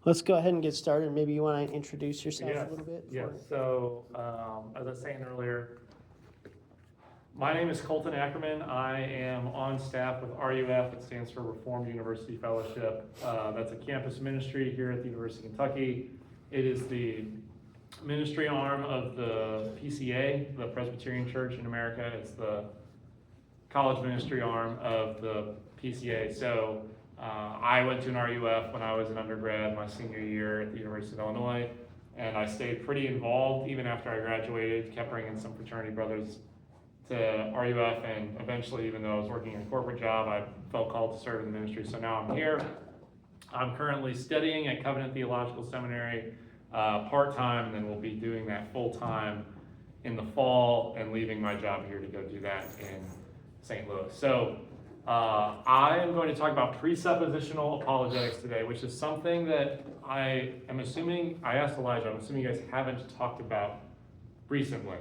Let's go ahead and get started. Maybe you want to introduce yourself Yes. a little bit? Yes. So, as I was saying earlier, my name is Kolten Ackerman. I am on staff with RUF. It stands for Reformed University Fellowship. That's a campus ministry here at the University of Kentucky. It is the ministry arm of the PCA, the Presbyterian Church in America. It's the college ministry arm of the PCA. So I went to an RUF when I was an undergrad, my senior year at the University of Illinois, and I stayed pretty involved even after I graduated, kept bringing some fraternity brothers to RUF, and eventually, even though I was working in a corporate job, I felt called to serve in the ministry, so now I'm here. I'm currently studying at Covenant Theological Seminary part-time, and then we'll be doing that full-time in the fall and leaving my job here to go do that in St. Louis. So I am going to talk about presuppositional apologetics today, which is something that I am assuming, I asked Elijah, I'm assuming you guys haven't talked about recently.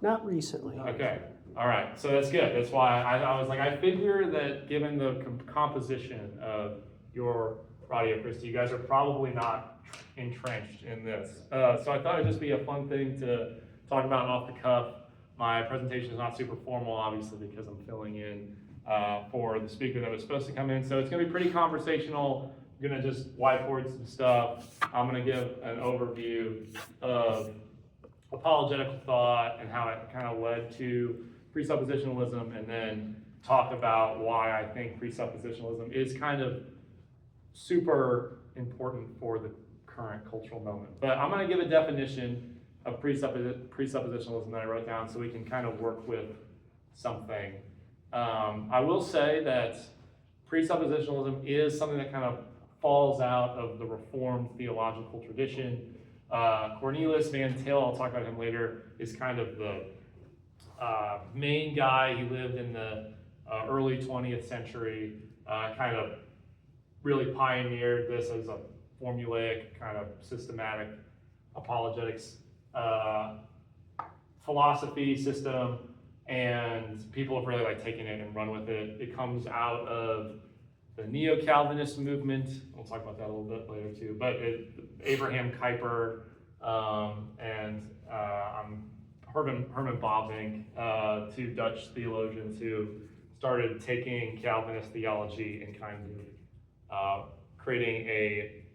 Not recently. Okay, all right, so that's good. That's why I was like, I figure that given the composition of your body of Christ, you guys are probably not entrenched in this. So I thought it'd just be a fun thing to talk about off the cuff. My presentation is not super formal, obviously, because I'm filling in for the speaker that was supposed to come in. So it's gonna be pretty conversational. I'm gonna just whiteboard some stuff. I'm gonna give an overview of apologetical thought and how it kind of led to presuppositionalism, and then talk about why I think presuppositionalism is kind of super important for the current cultural moment. But I'm going to give a definition of presuppositionalism that I wrote down so we can kind of work with something. I will say that presuppositionalism is something that kind of falls out of the Reformed theological tradition. Cornelius Van Til, I'll talk about him later, is kind of the main guy. He lived in the early 20th century, kind of really pioneered this as a formulaic, kind of systematic apologetics philosophy system, and people have really taken it and run with it. It comes out of the Neo-Calvinist movement. We'll talk about that a little bit later too, but Abraham Kuyper and Herman Bavinck, two Dutch theologians who started taking Calvinist theology and kind of creating a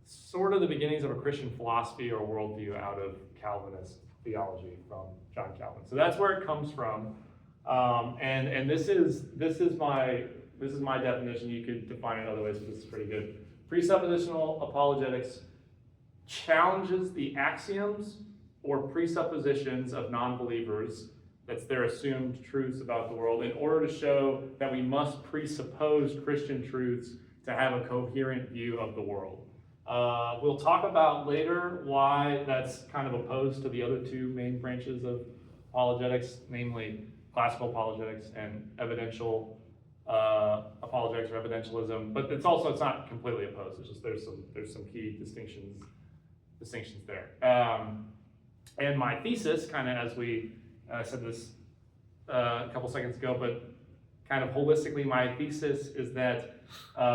sort of the beginnings of a Christian philosophy or worldview out of Calvinist theology from John Calvin. So that's where it comes from, and this is my definition. You could define it other ways, but this is pretty good. Presuppositional apologetics challenges the axioms or presuppositions of non-believers, that's their assumed truths about the world, in order to show that we must presuppose Christian truths to have a coherent view of the world. We'll talk about later why that's kind of opposed to the other two main branches of apologetics, namely classical apologetics and evidential apologetics or evidentialism. But it's not completely opposed. It's just there's some key distinctions there. And my thesis, kind of as we said this a couple seconds ago, but kind of holistically, my thesis is that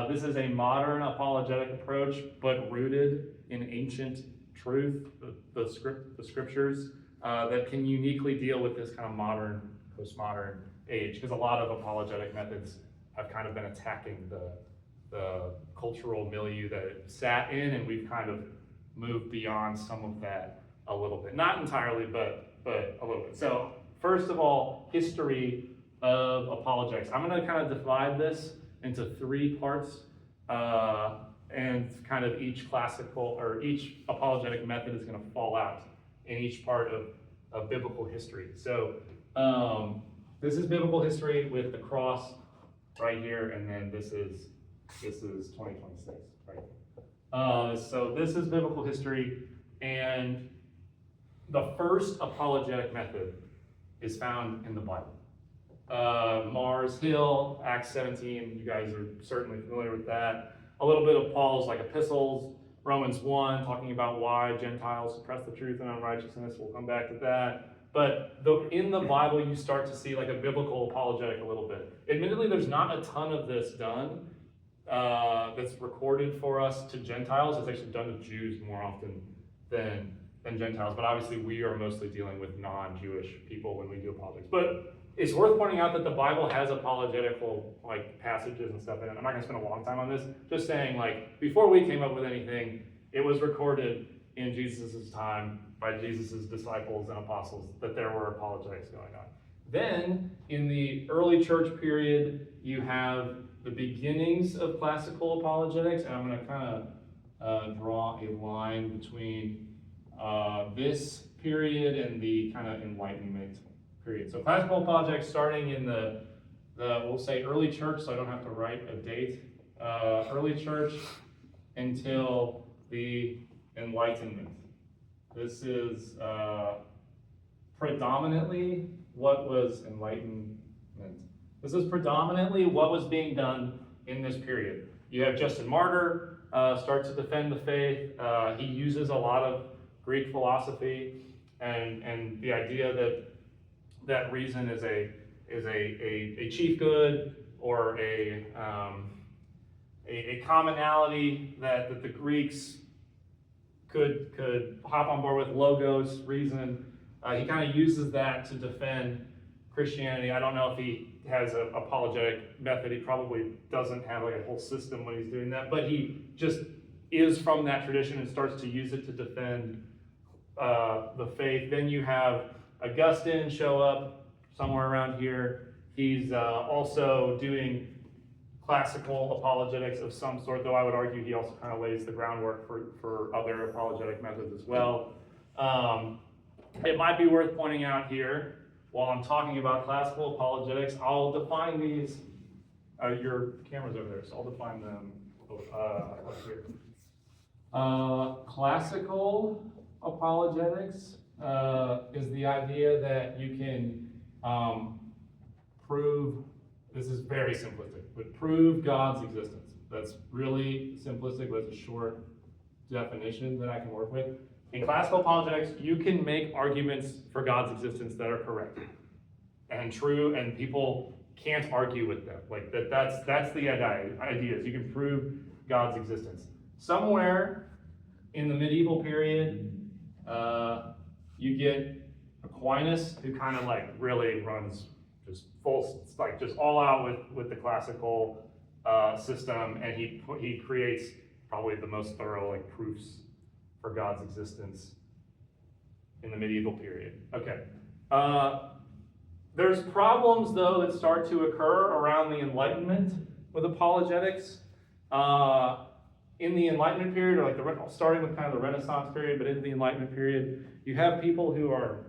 this is a modern apologetic approach, but rooted in ancient truth, the scriptures, that can uniquely deal with this kind of modern, postmodern age, because a lot of apologetic methods have kind of been attacking the cultural milieu that it sat in, and we've kind of moved beyond some of that a little bit. Not entirely, but a little bit. So first of all, history of apologetics. I'm going to kind of divide this into three parts, and kind of each classical or each apologetic method is going to fall out in each part of biblical history. So this is biblical history with the cross right here, and then this is 2026 right here. So this is biblical history, and the first apologetic method is found in the Bible. Mars Hill, Acts 17, you guys are certainly familiar with that. A little bit of Paul's epistles, Romans 1, talking about why Gentiles suppress the truth and unrighteousness. We'll come back to that. But in the Bible, you start to see a biblical apologetic a little bit. Admittedly, there's not a ton of this done that's recorded for us to Gentiles. It's actually done to Jews more often than Gentiles, but obviously we are mostly dealing with non-Jewish people when we do apologetics. But it's worth pointing out that the Bible has apologetical like passages and stuff in it. I'm not going to spend a long time on this. Just saying, like, before we came up with anything, it was recorded in Jesus' time by Jesus' disciples and apostles that there were apologetics going on. Then, in the early church period, you have the beginnings of classical apologetics, and I'm going to kind of draw a line between this period and the kind of Enlightenment period. So classical apologetics starting in the we'll say early church, so I don't have to write a date, early church until the Enlightenment. This is predominantly what was Enlightenment. This is predominantly what was being done in this period. You have Justin Martyr start to defend the faith. He uses a lot of Greek philosophy and the idea that reason is a chief good or a commonality that the Greeks could hop on board with, logos, reason. He kind of uses that to defend Christianity. I don't know if he has an apologetic method. He probably doesn't have like a whole system when he's doing that, but he just is from that tradition and starts to use it to defend the faith. Then you have Augustine show up somewhere around here. He's also doing classical apologetics of some sort, though I would argue he also kind of lays the groundwork for other apologetic methods as well. It might be worth pointing out here, while I'm talking about classical apologetics, I'll define these. Your camera's over there, so I'll define them up here. Classical apologetics is the idea that you can prove, this is very simplistic, but prove God's existence. That's really simplistic, but it's a short definition that I can work with. In classical apologetics, you can make arguments for God's existence that are correct and true, and people can't argue with them. Like that's the idea, is you can prove God's existence. Somewhere in the medieval period, you get Aquinas, who kind of like really runs just full, like just all out with the classical system, and he creates probably the most thorough like proofs for God's existence in the medieval period. Okay. There's problems, though, that start to occur around the Enlightenment with apologetics. In the Enlightenment period, or like starting with kind of the Renaissance period, but in the Enlightenment period, you have people who are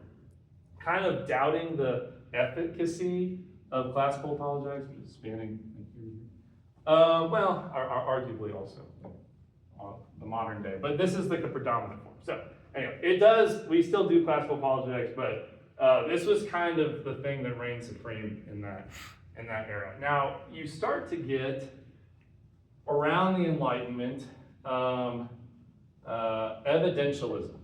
kind of doubting the efficacy of classical apologetics, which is spanning, well, arguably also the modern day, but this is like the predominant form. So anyway, we still do classical apologetics, but this was kind of the thing that reigned supreme in that era. Now, you start to get around the Enlightenment evidentialism,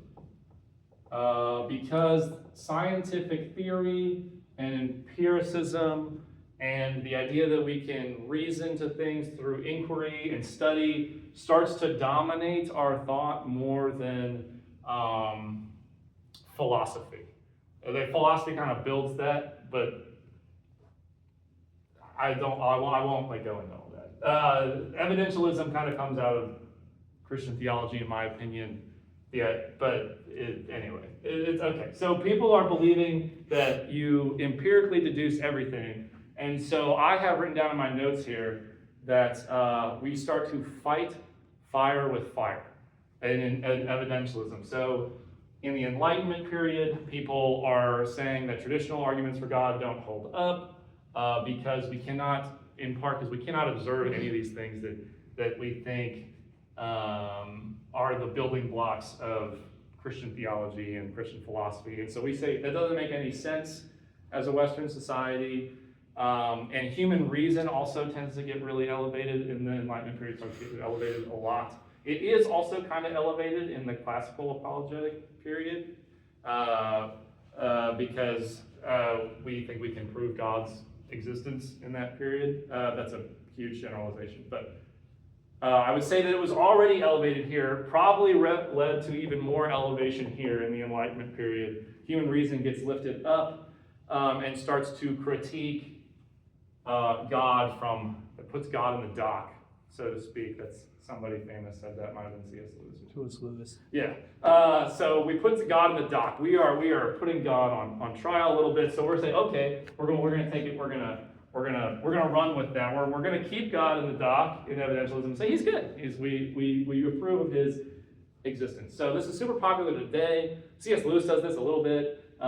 because scientific theory and empiricism and the idea that we can reason to things through inquiry and study starts to dominate our thought more than philosophy. The philosophy kind of builds that, but I won't like go into all that. Evidentialism kind of comes out of Christian theology, in my opinion. Yeah, but anyway, it's okay. So people are believing that you empirically deduce everything, and so I have written down in my notes here that we start to fight fire with fire in evidentialism. So in the Enlightenment period, people are saying that traditional arguments for God don't hold up because we cannot, in part because we cannot observe any of these things that we think are the building blocks of Christian theology and Christian philosophy. And so we say that doesn't make any sense as a Western society. And human reason also tends to get really elevated in the Enlightenment period, so it's elevated a lot. It is also kind of elevated in the classical apologetic period because we think we can prove God's existence in that period. That's a huge generalization, but I would say that it was already elevated here, probably led to even more elevation here in the Enlightenment period. Human reason gets lifted up and starts to critique God it puts God in the dock, so to speak. That's somebody famous said that, might have been C.S. Lewis. Yeah. So we put God in the dock. We are putting God on trial a little bit. So we're saying, okay, we're gonna take it. We're gonna run with that. We're gonna keep God in the dock in evidentialism and say he's good. We approve of his existence. So this is super popular today. C.S. Lewis does this a little bit. He's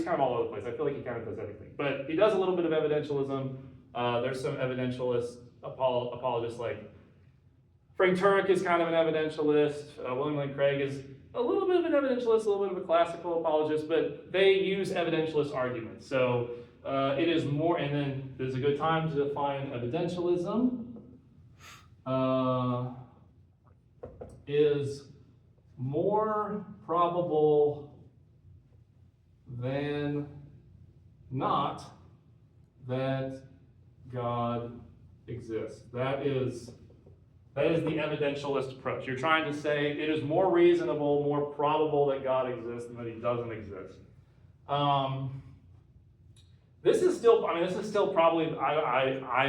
kind of all over the place. I feel like he kind of does everything, but he does a little bit of evidentialism. There's some evidentialist apologists like Frank Turek is kind of an evidentialist. William Lane Craig is a little bit of an evidentialist, a little bit of a classical apologist, but they use evidentialist arguments. So it is more, and then there's a good time to define evidentialism. Is more probable than not that God exists. That is the evidentialist approach. You're trying to say it is more reasonable, more probable that God exists than that he doesn't exist. This is still probably,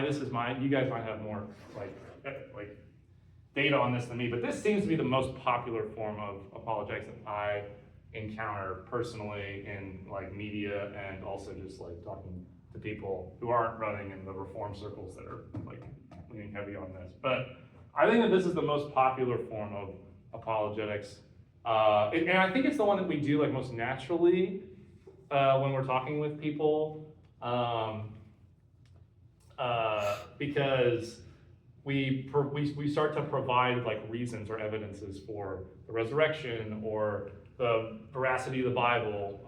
this is mine. You guys might have more like data on this than me, but this seems to be the most popular form of apologetics that I encounter personally in like media and also just like talking to people who aren't running in the reform circles that are like leaning heavy on this. But I think that this is the most popular form of apologetics. And I think it's the one that we do like most naturally when we're talking with people, because we start to provide like reasons or evidences for the resurrection or the veracity of the Bible.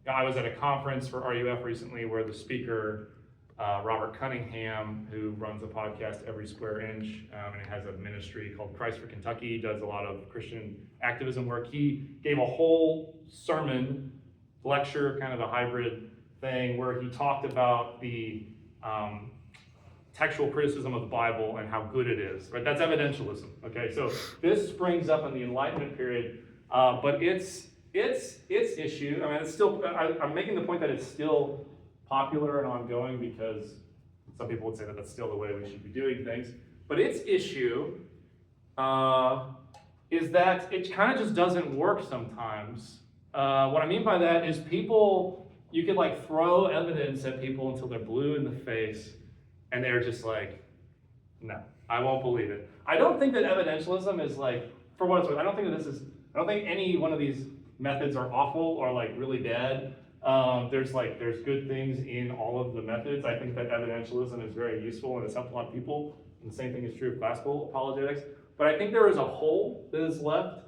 I was at a conference for RUF recently where the speaker, Robert Cunningham, who runs a podcast Every Square Inch, and has a ministry called Christ for Kentucky, does a lot of Christian activism work. He gave a whole sermon, lecture, kind of a hybrid thing, where he talked about the textual criticism of the Bible and how good it is. Right? That's evidentialism. Okay, so this springs up in the Enlightenment period, but its issue. I mean, it's still. I'm making the point that it's still popular and ongoing because some people would say that that's still the way we should be doing things. But its issue is that it kind of just doesn't work sometimes. What I mean by that is you could like throw evidence at people until they're blue in the face, and they're just like, no, I won't believe it. I don't think that evidentialism is like, for what it's worth, I don't think any one of these methods are awful or like really bad. There's good things in all of the methods. I think that evidentialism is very useful and it's helped a lot of people. And the same thing is true of classical apologetics. But I think there is a hole that is left.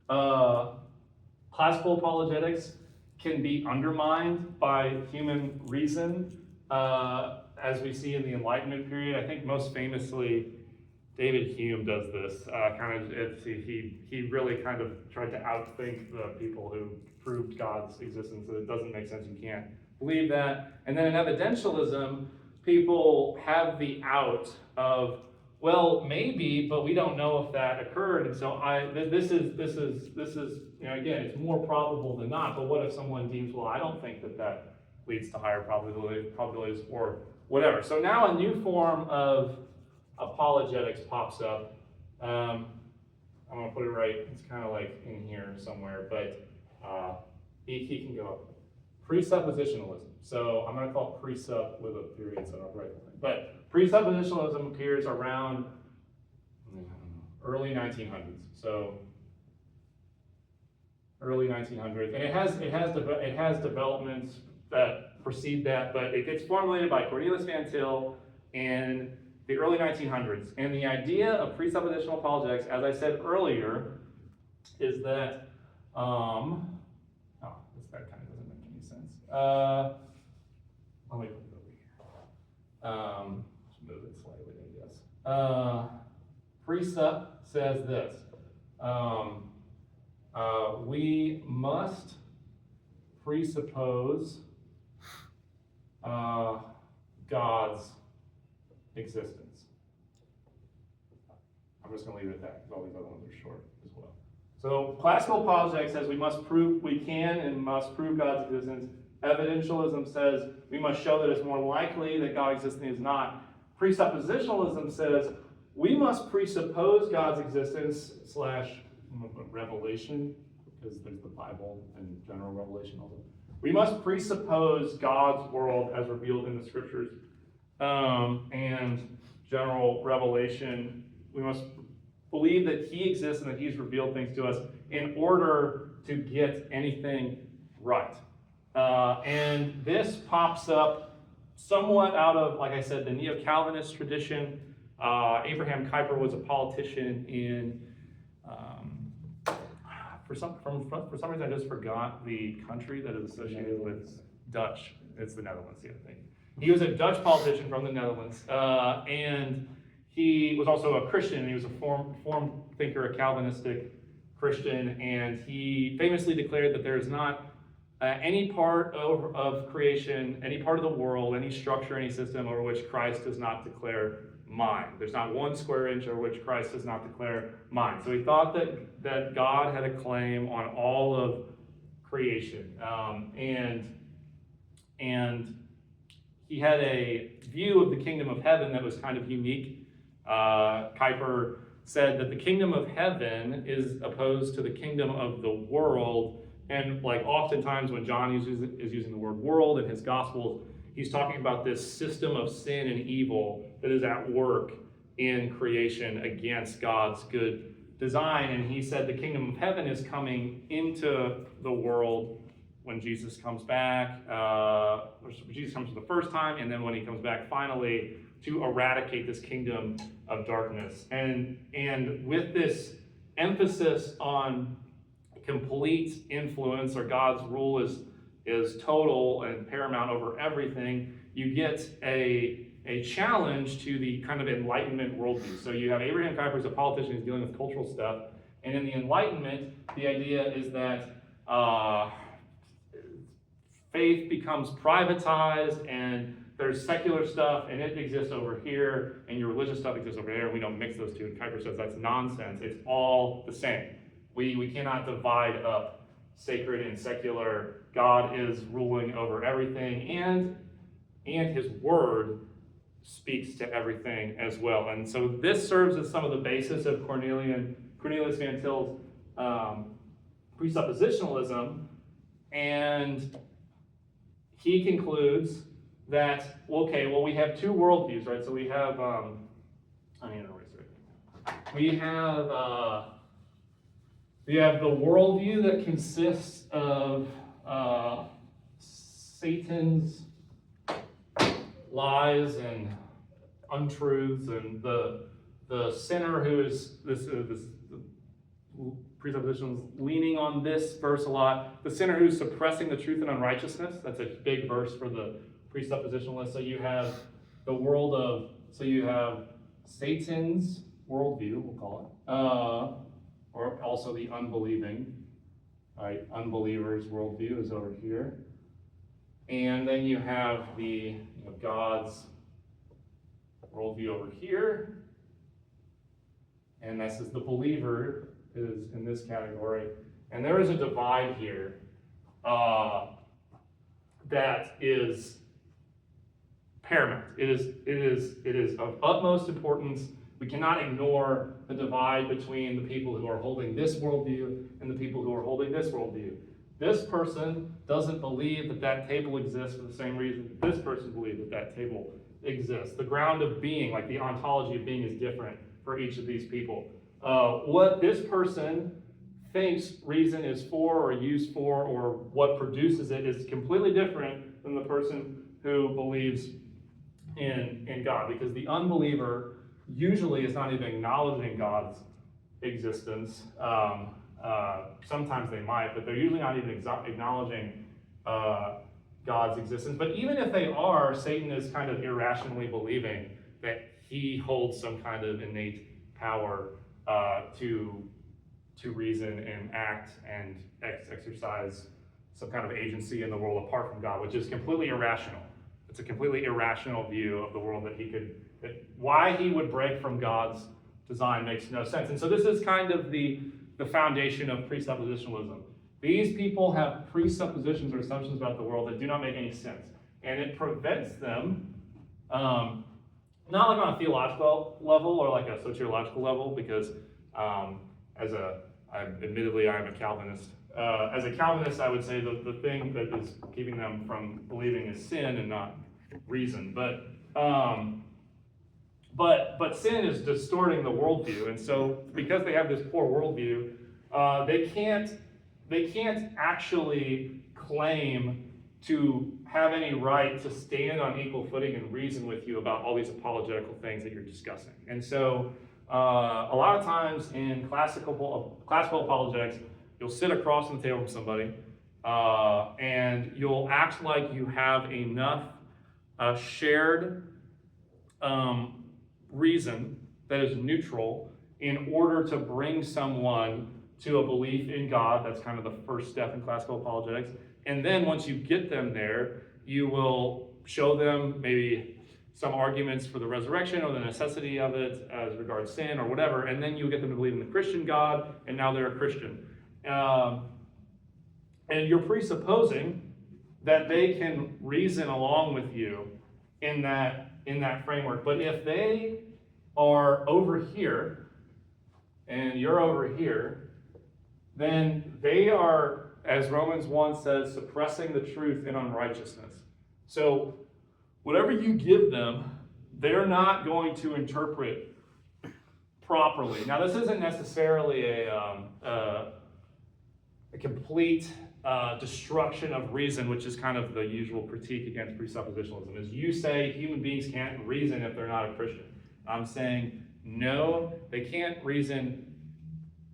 Classical apologetics can be undermined by human reason, as we see in the Enlightenment period. I think most famously, David Hume does this. He really kind of tried to outthink the people who proved God's existence, that it doesn't make sense, you can't believe that. And then in evidentialism, people have the out of, well, maybe, but we don't know if that occurred. And so this is again, it's more probable than not. But what if someone deems, well, I don't think that leads to higher probabilities or whatever. So now a new form of apologetics pops up. I'm gonna put it right. It's kind of like in here somewhere, but he can go up. Presuppositionalism. So I'm gonna call it presup with a period, so I'll write the thing. But presuppositionalism appears around early 1900s. So early 1900s, and it has developments that precede that, but it gets formulated by Cornelius Van Til in the early 1900s. And the idea of presuppositional apologetics, as I said earlier, is that that kind of doesn't make any sense. Let me put it over here. Just move it slightly, I guess. Presup says this. We must presuppose God's existence. I'm just going to leave it at that because all these other ones are short as well. So classical apologetics says we can and must prove God's existence. Evidentialism says we must show that it's more likely that God exists than he is not. Presuppositionalism says we must presuppose God's existence / revelation, because there's the Bible and general revelation also. We must presuppose God's world as revealed in the scriptures and general revelation. We must believe that he exists and that he's revealed things to us in order to get anything right. And this pops up somewhat out of, like I said, the Neo-Calvinist tradition. Abraham Kuyper was a politician in, for some reason I just forgot the country that is associated with Dutch. It's the Netherlands, I think. He was a Dutch politician from the Netherlands, and he was also a Christian. He was a form thinker, a Calvinistic Christian, and he famously declared that there is not any part of creation, any part of the world, any structure, any system over which Christ does not declare mine. There's not 1 square inch over which Christ does not declare mine. So he thought that God had a claim on all of creation, and he had a view of the kingdom of heaven that was kind of unique. Kuyper said that the kingdom of heaven is opposed to the kingdom of the world. And like oftentimes when John is using the word world in his gospels, he's talking about this system of sin and evil that is at work in creation against God's good design. And he said the kingdom of heaven is coming into the world when Jesus comes back. Jesus comes for the first time, and then when he comes back finally to eradicate this kingdom of darkness. And with this emphasis on complete influence, or God's rule is total and paramount over everything, you get a challenge to the kind of Enlightenment worldview. So you have Abraham Kuyper as a politician who's dealing with cultural stuff, and in the Enlightenment, the idea is that faith becomes privatized, and there's secular stuff, and it exists over here, and your religious stuff exists over there, and we don't mix those two. And Kuyper says that's nonsense. It's all the same. We cannot divide up sacred and secular. God is ruling over everything, and his word speaks to everything as well. And so this serves as some of the basis of Cornelius Van Til's presuppositionalism, and he concludes that, we have 2 worldviews, right? So we have, we have the worldview that consists of Satan's lies and untruths, and the sinner who is this presupposition is leaning on this verse a lot. The sinner who's suppressing the truth and unrighteousness. That's a big verse for the presuppositionalist. So you have you have Satan's worldview, we'll call it, or also the unbelieving, right? Unbelievers' worldview is over here. And then you have God's worldview over here. And this is the believer is in this category. And there is a divide here that is paramount. It is of utmost importance. We cannot ignore the divide between the people who are holding this worldview and the people who are holding this worldview. This person doesn't believe that table exists for the same reason that this person believes that table exists. The ground of being, like the ontology of being, is different for each of these people. What this person thinks reason is for or used for, or what produces it, is completely different than the person who believes in God, because the unbeliever usually is not even acknowledging God's existence. Sometimes they might, but they're usually not even acknowledging God's existence. But even if they are, Satan is kind of irrationally believing that he holds some kind of innate power to reason and act and exercise some kind of agency in the world apart from God, which is completely irrational. It's a completely irrational view of the world why he would break from God's design makes no sense. And so this is kind of the foundation of presuppositionalism. These people have presuppositions or assumptions about the world that do not make any sense. And it prevents them, not like on a theological level or like a sociological level, because admittedly I am a Calvinist. As a Calvinist, I would say the thing that is keeping them from believing is sin and not reason. But sin is distorting the worldview, and so because they have this poor worldview, they can't actually claim to have any right to stand on equal footing and reason with you about all these apologetical things that you're discussing. And so a lot of times in classical apologetics, you'll sit across from the table from somebody and you'll act like you have enough shared reason that is neutral in order to bring someone to a belief in God. That's kind of the first step in classical apologetics. And then once you get them there, you will show them maybe some arguments for the resurrection or the necessity of it as regards sin or whatever, and then you get them to believe in the Christian God, and now they're a Christian. And you're presupposing that they can reason along with you in that framework. But if they are over here and you're over here, then they are, as Romans 1 says, suppressing the truth in unrighteousness. So whatever you give them, they're not going to interpret properly. Now, this isn't necessarily a complete destruction of reason, which is kind of the usual critique against presuppositionalism, is you say human beings can't reason if they're not a Christian. I'm saying, no, they can't reason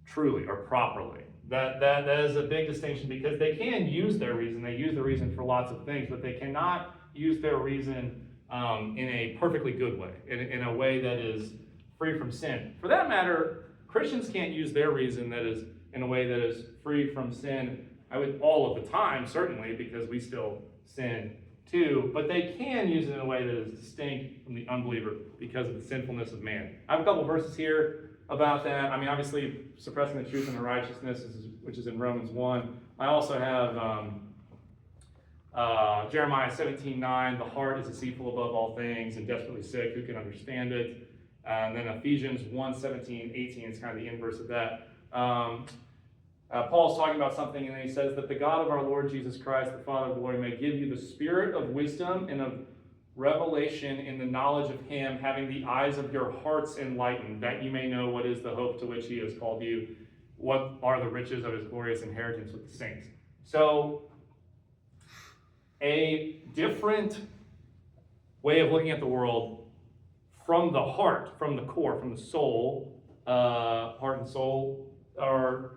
truly or properly. That is a big distinction, because they can use their reason. They use the reason for lots of things, but they cannot use their reason in a perfectly good way, in a way that is free from sin. For that matter, Christians can't use their reason that is in a way that is free from sin, all of the time, certainly, because we still sin too, but they can use it in a way that is distinct from the unbeliever because of the sinfulness of man. I have a couple verses here about that. I mean, obviously, suppressing the truth and righteousness, which is in Romans 1. I also have Jeremiah 17:9, the heart is deceitful above all things and desperately sick, who can understand it? And then Ephesians 1:17-18 is kind of the inverse of that. Paul's talking about something, and he says that the God of our Lord Jesus Christ, the Father of glory, may give you the spirit of wisdom and of revelation in the knowledge of him, having the eyes of your hearts enlightened, that you may know what is the hope to which he has called you, what are the riches of his glorious inheritance with the saints. So, a different way of looking at the world from the heart, from the core, from the soul. Heart and soul are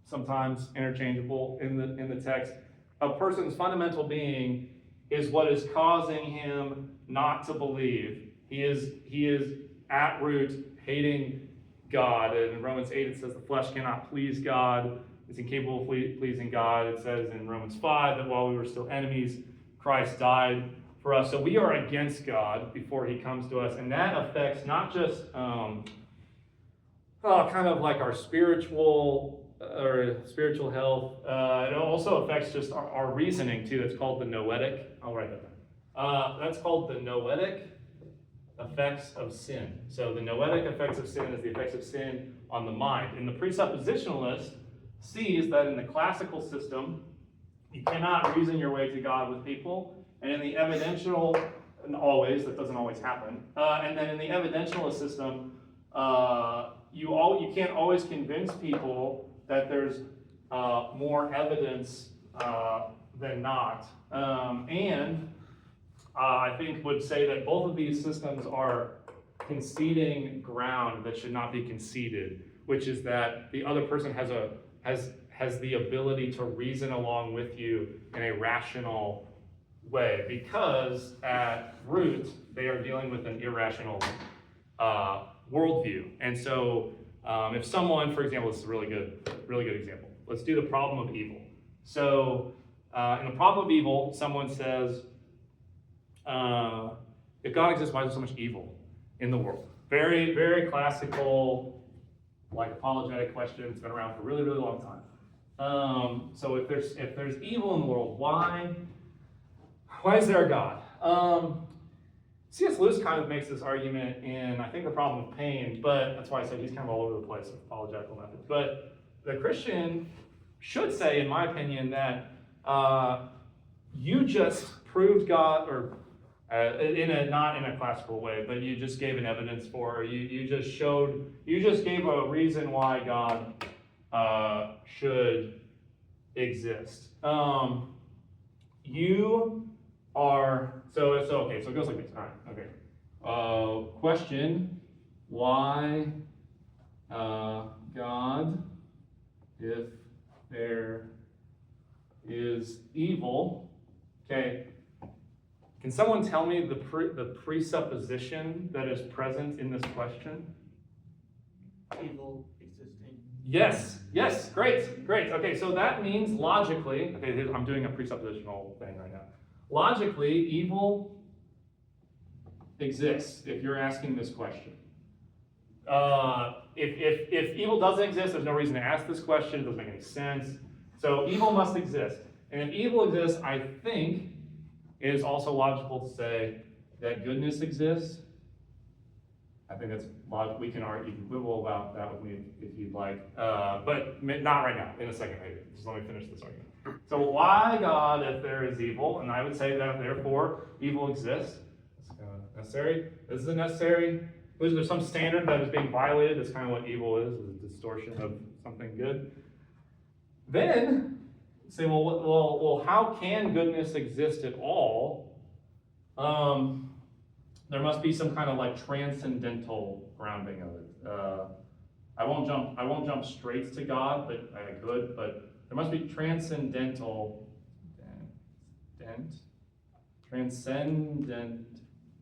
sometimes interchangeable in the text. A person's fundamental being is what is causing him not to believe. He is at root hating God. And in Romans 8 it says the flesh cannot please God. It's incapable of pleasing God. It says in Romans 5 that while we were still enemies, Christ died for us. So we are against God before he comes to us. And that affects not just kind of like our spiritual health. It also affects just our reasoning too. It's called the noetic. I'll write that down. That's called the noetic effects of sin. So the noetic effects of sin is the effects of sin on the mind. And the presuppositionalist sees that in the classical system, you cannot reason your way to God with people. And in the evidential, and always, that doesn't always happen. And then in the evidentialist system, you can't always convince people that there's more evidence than not. And I think would say that both of these systems are conceding ground that should not be conceded, which is that the other person has the ability to reason along with you in a rational way, because at root they are dealing with an irrational worldview. And so if someone, for example, this is a really good example. Let's do the problem of evil. So in the problem of evil, someone says, if God exists, why is there so much evil in the world? Very, very classical, like apologetic question. It's been around for a really, really long time. So if there's evil in the world, why is there a God? C.S. Lewis kind of makes this argument in, I think, The Problem of Pain, but that's why I said he's kind of all over the place with apologetical methods. But the Christian should say, in my opinion, that you just proved God, or not in a classical way, but you just gave an evidence for, or you just gave a reason why God should exist. You are, so it goes like this. All right, okay. Question: why God, if there is evil? Okay. Can someone tell me the presupposition that is present in this question? Evil existing. Yes, great. Okay, so that means logically, okay, I'm doing a presuppositional thing right now. Logically, evil exists if you're asking this question. If evil doesn't exist, there's no reason to ask this question. It doesn't make any sense. So evil must exist. And if evil exists, I think it is also logical to say that goodness exists. I think that's logical. We can argue, you can quibble about that with me if you'd like, but not right now, in a second maybe. Just let me finish this argument. So why God if there is evil? And I would say that therefore evil exists. It's necessary. This is necessary. Is there some standard that is being violated? That's kind of what evil is a distortion of something good. Then say, well, how can goodness exist at all? There must be some kind of like transcendental grounding of it. I won't jump straight to God, but I could. But there must be transcendental, transcendent.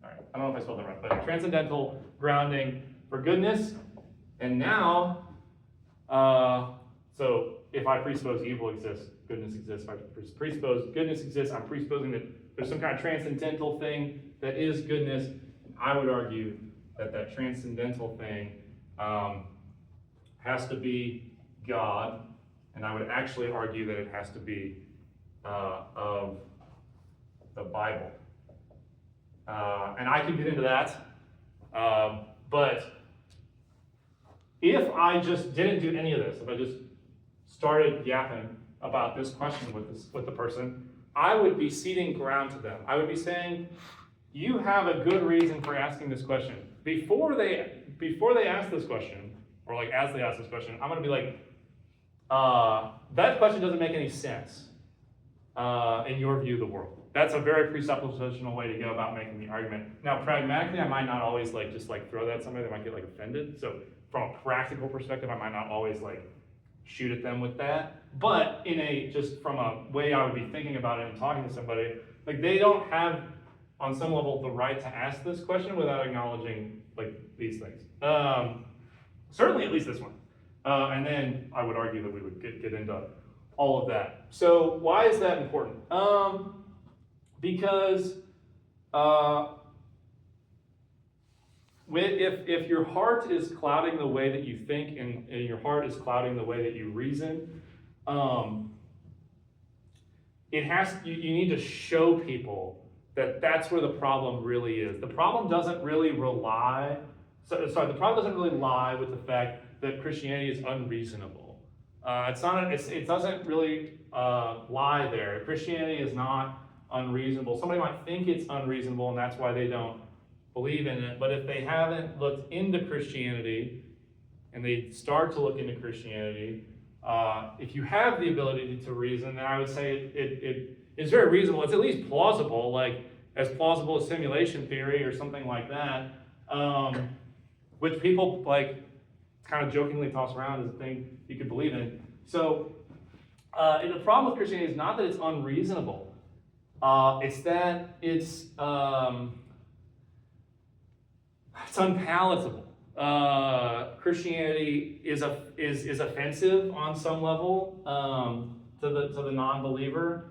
All right, I don't know if I spelled that right, but transcendental grounding for goodness. And now, so if I presuppose evil exists, goodness exists. If I presuppose goodness exists, I'm presupposing that there's some kind of transcendental thing that is goodness. I would argue that transcendental thing has to be God, and I would actually argue that it has to be of the Bible. And I could get into that, but if I just didn't do any of this, if I just started yapping about this question with the person, I would be ceding ground to them. I would be saying, you have a good reason for asking this question. Before they ask this question, or like as they ask this question, I'm going to be like, that question doesn't make any sense in your view of the world. That's a very presuppositional way to go about making the argument. Now, pragmatically, I might not always just throw that at somebody. They might get offended. So from a practical perspective, I might not always shoot at them with that. But just from a way I would be thinking about it and talking to somebody, they don't have, on some level, the right to ask this question without acknowledging these things. Certainly, at least this one. And then I would argue that we would get into all of that. So why is that important? Because if your heart is clouding the way that you think, and your heart is clouding the way that you reason, you need to show people that that's where the problem really is. The problem doesn't really lie with the fact that Christianity is unreasonable. It doesn't really lie there. Christianity is not unreasonable. Somebody might think it's unreasonable, and that's why they don't believe in it. But if they haven't looked into Christianity, and they start to look into Christianity, if you have the ability to reason, then I would say it is very reasonable. It's at least plausible, as plausible as simulation theory or something like that, which people kind of jokingly toss around as a thing you could believe in. So, and the problem with Christianity is not that it's unreasonable. It's that it's unpalatable. Christianity is offensive on some level to the non-believer.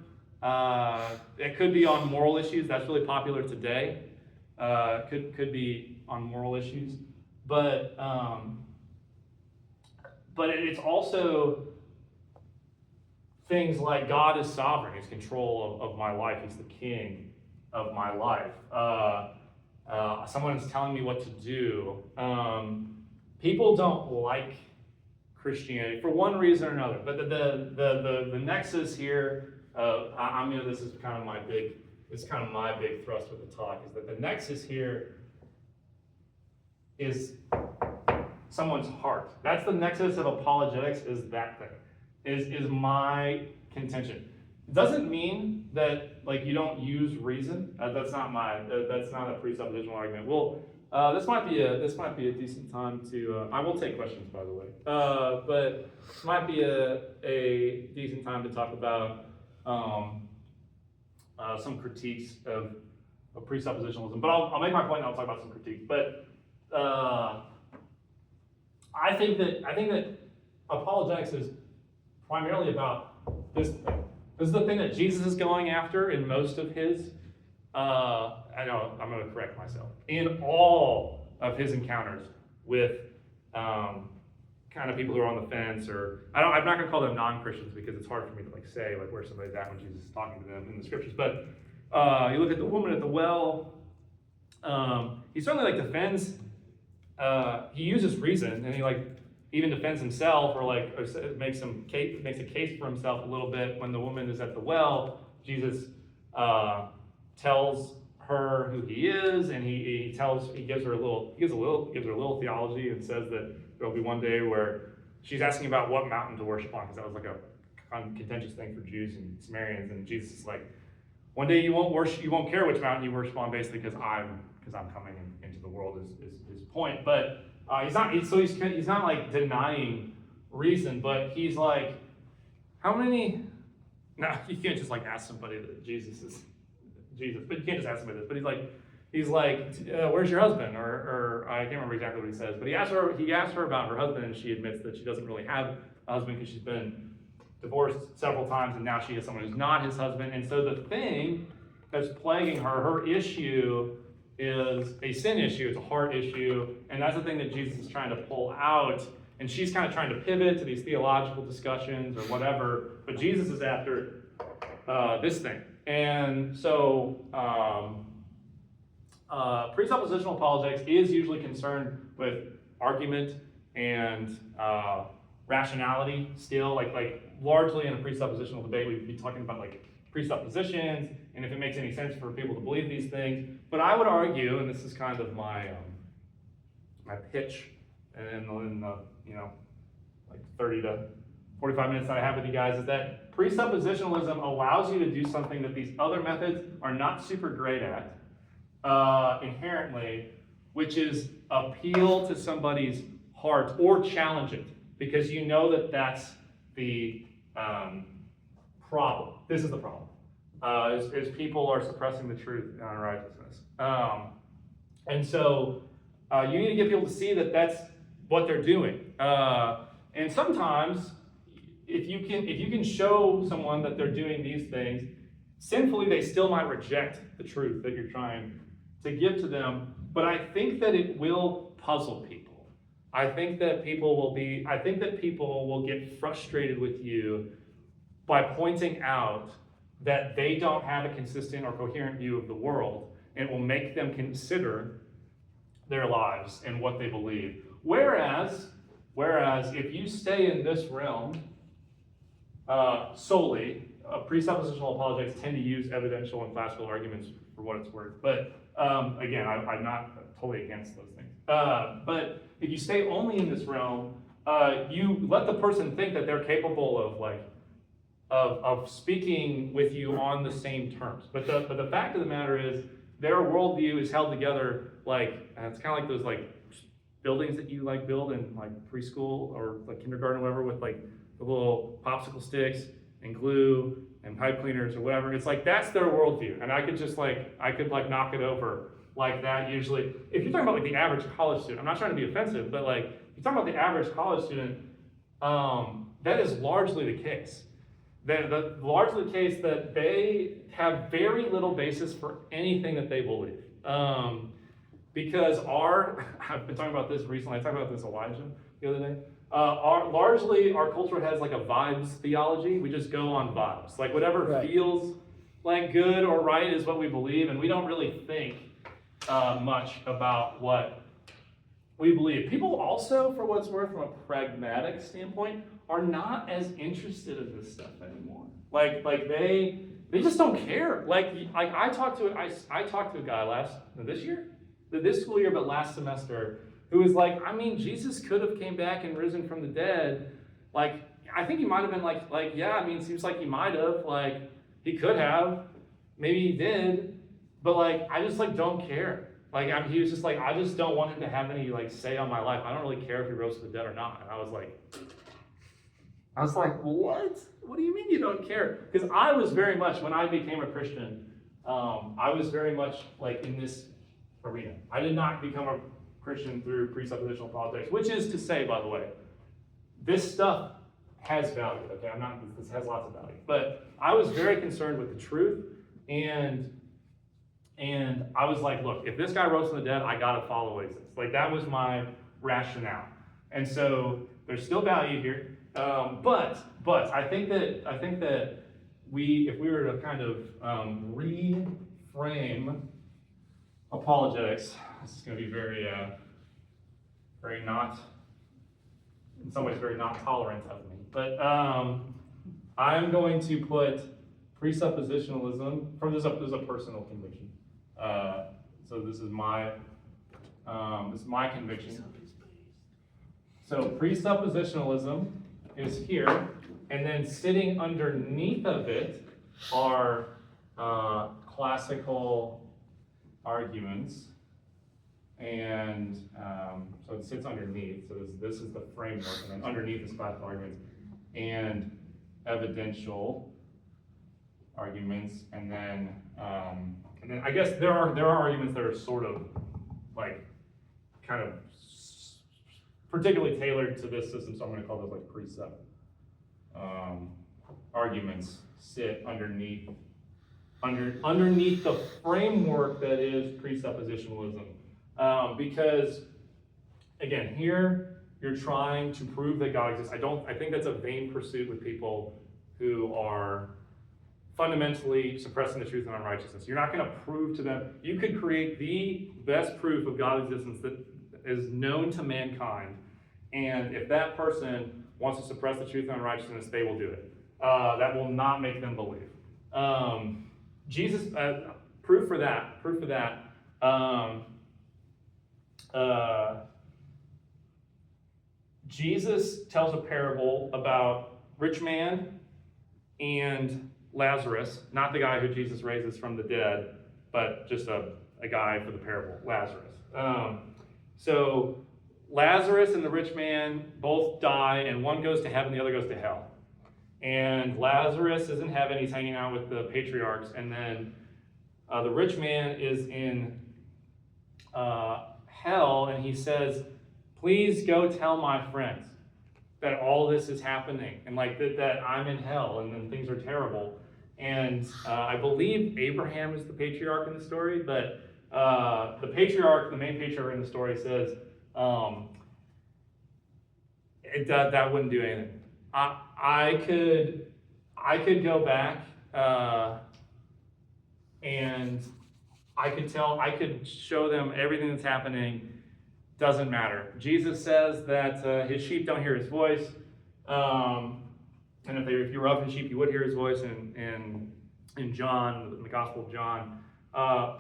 It could be on moral issues. That's really popular today. Could be on moral issues. but it's also things like God is sovereign, He's control of my life, He's the king of my life. Someone's telling me what to do. People don't like Christianity for one reason or another, but the nexus here, this is kind of my big thrust with the talk, is that the nexus here is someone's heart. That's the nexus of apologetics, is that thing, is my contention. It doesn't mean that like you don't use reason. That's not a presuppositional argument. Well, this might be a decent time to. I will take questions, by the way. But this might be a decent time to talk about some critiques of presuppositionalism. But I'll make my point and I'll talk about some critiques. But I think that apologetics is primarily about this thing. This is the thing that Jesus is going after in most of his, I know, I'm going to correct myself, in all of his encounters with kind of people who are on the fence, or I'm not going to call them non-Christians because it's hard for me to like say like where somebody's at when Jesus is talking to them in the scriptures. But you look at the woman at the well, he certainly like defends, he uses reason, and he like even defends himself, or makes a case for himself a little bit when the woman is at the well. Jesus tells her who he is, and he gives her a little theology, and says that there will be one day where she's asking about what mountain to worship on, because that was like a contentious thing for Jews and Samaritans, and Jesus is like, one day you won't care which mountain you worship on, basically because I'm coming into the world is his point. But he's not like denying reason, but he's like, how many? No, you can't just like ask somebody that Jesus is Jesus, but you can't just ask somebody this. But he's like, where's your husband? Or I can't remember exactly what he says, but he asked her about her husband, and she admits that she doesn't really have a husband because she's been divorced several times, and now she has someone who's not his husband. And so the thing that's plaguing her issue, is a sin issue, it's a heart issue, and that's the thing that Jesus is trying to pull out, and she's kind of trying to pivot to these theological discussions or whatever, but Jesus is after this thing. And so presuppositional apologetics is usually concerned with argument and rationality still, like largely in a presuppositional debate we'd be talking about like presuppositions, and if it makes any sense for people to believe these things. But I would argue, and this is kind of my my pitch, and in the 30 to 45 minutes that I have with you guys, is that presuppositionalism allows you to do something that these other methods are not super great at inherently, which is appeal to somebody's heart or challenge it, because you know that that's the problem. This is the problem. Is people are suppressing the truth and unrighteousness. And so you need to get people to see that that's what they're doing. And sometimes if you can show someone that they're doing these things sinfully, they still might reject the truth that you're trying to give to them. But I think that it will puzzle people. I think that people will get frustrated with you by pointing out that they don't have a consistent or coherent view of the world, and it will make them consider their lives and what they believe. Whereas if you stay in this realm solely, presuppositional apologetics tend to use evidential and classical arguments for what it's worth. But again, I'm not totally against those things. But if you stay only in this realm, you let the person think that they're capable of speaking with you on the same terms. But the fact of the matter is, their worldview is held together it's kind of like those buildings that you build in preschool or kindergarten or whatever, with the little popsicle sticks and glue and pipe cleaners or whatever. It's that's their worldview, and I could just knock it over like that usually. If you're talking about the average college student, I'm not trying to be offensive, but if you're talking about the average college student, that is largely the case. Largely the case that they have very little basis for anything that they believe. because I've been talking about this recently, I talked about this Elijah the other day. Largely, our culture has like a vibes theology. We just go on vibes. Like whatever Right. feels like good or right is what we believe, and we don't really think much about what we believe. People also, for what's worth, from a pragmatic standpoint, are not as interested in this stuff anymore. Like they just don't care. Like I talked to a guy this school year, but last semester, who was like, I mean, Jesus could have came back and risen from the dead. Like, I think he might have been like, yeah, I mean, it seems like he might have, like, he could have, maybe he did, but like, I just like don't care. Like, he was just like, I just don't want him to have any like say on my life. I don't really care if he rose from the dead or not. And I was like, what? What do you mean you don't care? Because I was very much, when I became a Christian, I was very much like in this arena. I did not become a Christian through presuppositional apologetics, which is to say, by the way, this stuff has value. Okay, this has lots of value. But I was very concerned with the truth, and I was like, look, if this guy rose from the dead, I gotta follow what he says. Like, that was my rationale. And so there's still value here. But I think that if we were to kind of reframe apologetics, this is going to be very not, in some ways, very not tolerant of me. But I'm going to put presuppositionalism, this is a personal conviction. So this is my conviction. So presuppositionalism is here, and then sitting underneath of it are classical arguments, and so it sits underneath. So this is the framework, and then underneath is classical arguments and evidential arguments, and then I guess there are arguments that are sort of like kind of particularly tailored to this system, so I'm going to call those like precept arguments sit underneath the framework that is presuppositionalism. Because again, here you're trying to prove that God exists. I think that's a vain pursuit with people who are fundamentally suppressing the truth and unrighteousness. You're not going to prove to them. You could create the best proof of God's existence that is known to mankind, and if that person wants to suppress the truth and unrighteousness, they will do it. That will not make them believe. Jesus, proof for that. Jesus tells a parable about rich man and Lazarus, not the guy who Jesus raises from the dead, but just a guy for the parable, Lazarus. So Lazarus and the rich man both die, and one goes to heaven, the other goes to hell. And Lazarus is in heaven, he's hanging out with the patriarchs, and then the rich man is in hell, and he says, please go tell my friends that all this is happening, and like that I'm in hell, and then things are terrible. And I believe Abraham is the patriarch in the story, but the main patriarch in the story says, that wouldn't do anything. I could go back and I could show them everything that's happening. Doesn't matter. Jesus says that his sheep don't hear his voice, and if you were of his sheep, you would hear his voice. In John, in the Gospel of John,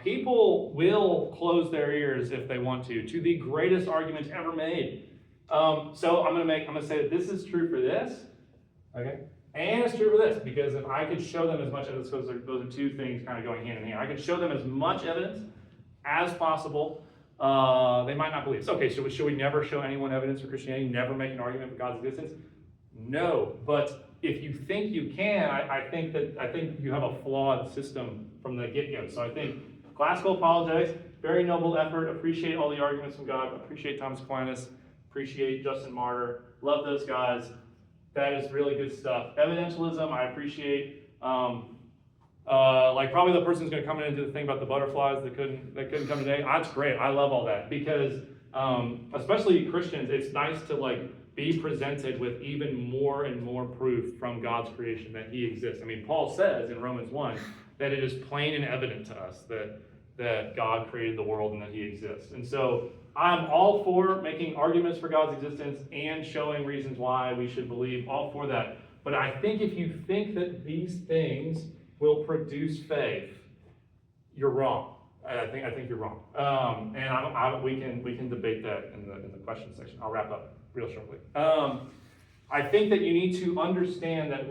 people will close their ears if they want to the greatest argument ever made. So I'm gonna say that this is true for this, okay, and it's true for this, because if I could show them as much evidence, those are two things kind of going hand in hand. I could show them as much evidence as possible. They might not believe. So, okay, should we never show anyone evidence for Christianity? Never make an argument for God's existence? No, but if you think you can, I think you have a flawed system from the get-go. So I think classical apologetics, very noble effort. Appreciate all the arguments from God. Appreciate Thomas Aquinas. Appreciate Justin Martyr. Love those guys. That is really good stuff. Evidentialism, I appreciate Like probably the person who's going to come in and do the thing about the butterflies that couldn't come today. That's great. I love all that because especially Christians, it's nice to like be presented with even more and more proof from God's creation that He exists. I mean, Paul says in Romans 1 that it is plain and evident to us that God created the world and that He exists. And so I'm all for making arguments for God's existence and showing reasons why we should believe, all for that. But I think if you think that these things will produce faith, you're wrong. I think you're wrong. And we can debate that in the question section. I'll wrap up real shortly. I think that you need to understand that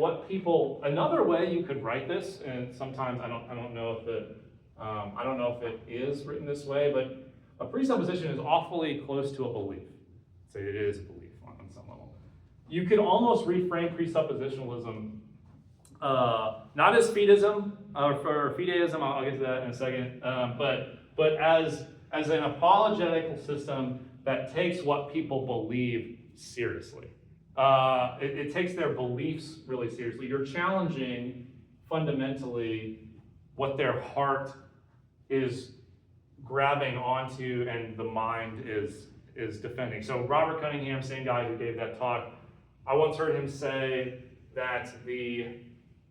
another way you could write this, and sometimes I don't know if it is written this way, but a presupposition is awfully close to a belief. So it is a belief on some level. You could almost reframe presuppositionalism not as fideism, or fideism, I'll get to that in a second, but as an apologetical system that takes what people believe seriously. It takes their beliefs really seriously. You're challenging fundamentally what their heart is grabbing onto and the mind is defending. So Robert Cunningham, same guy who gave that talk, I once heard him say that the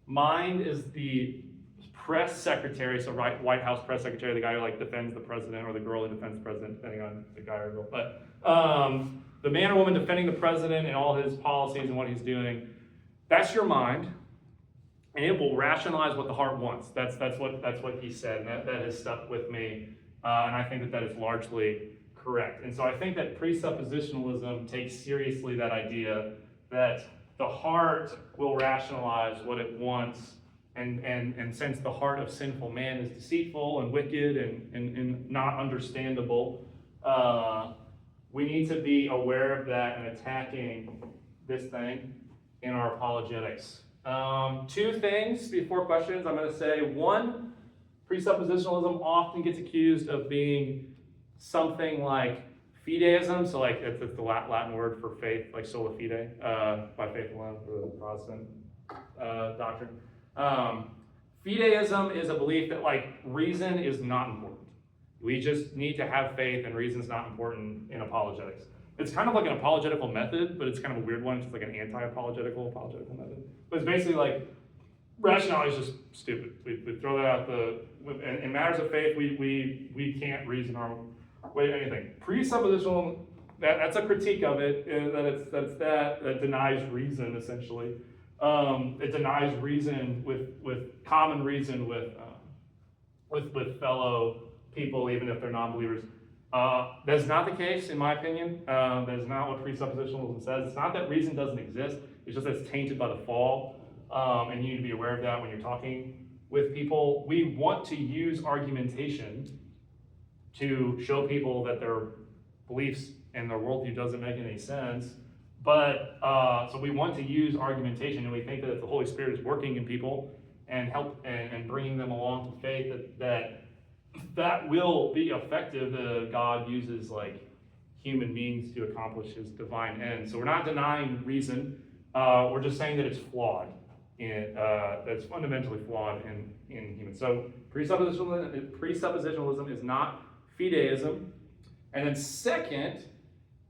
mind is the press secretary, so White House press secretary, the guy who like defends the president, or the girl who defends the president, depending on the guy or girl. But the man or woman defending the president and all his policies and what he's doing, that's your mind, and it will rationalize what the heart wants. That's what he said, and that has stuck with me, and I think that is largely correct. And so I think that presuppositionalism takes seriously that idea that the heart will rationalize what it wants, and since the heart of sinful man is deceitful and wicked and not understandable, we need to be aware of that and attacking this thing in our apologetics. Two things before questions. I'm going to say, one, presuppositionalism often gets accused of being something like fideism, so like it's the Latin word for faith, like sola fide, by faith alone for the Protestant doctrine. Fideism is a belief that like reason is not important. We just need to have faith, and reason's not important in apologetics. It's kind of like an apologetical method, but it's kind of a weird one. It's just like an anti-apologetical apologetical method. But it's basically like rationality is just stupid. We throw that out in matters of faith, we can't reason our way to anything. Presuppositional, that's a critique of it, that denies reason essentially. It denies reason with common reason with fellow people, even if they're non-believers. That's not the case, in my opinion. That is not what presuppositionalism says. It's not that reason doesn't exist. It's just that it's tainted by the fall, and you need to be aware of that when you're talking with people. We want to use argumentation to show people that their beliefs and their worldview doesn't make any sense. But so we want to use argumentation, and we think that if the Holy Spirit is working in people and help and bringing them along to faith, that will be effective. God uses like human beings to accomplish His divine ends. So we're not denying reason. We're just saying that it's flawed, and that's fundamentally flawed in humans. So presuppositionalism is not fideism. And then second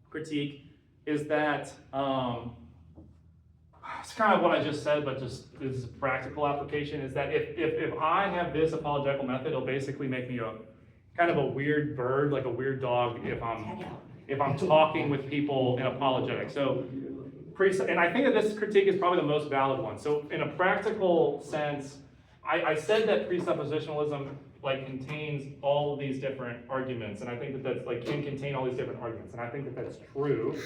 critique is that it's kind of what I just said, but just this is a practical application, is that if I have this apologetical method, it'll basically make me a kind of a weird bird, like a weird dog, if I'm talking with people in apologetics. So, and I think that this critique is probably the most valid one. So in a practical sense, I said that presuppositionalism like contains all of these different arguments, and I think that that's like can contain all these different arguments, and I think that that's true.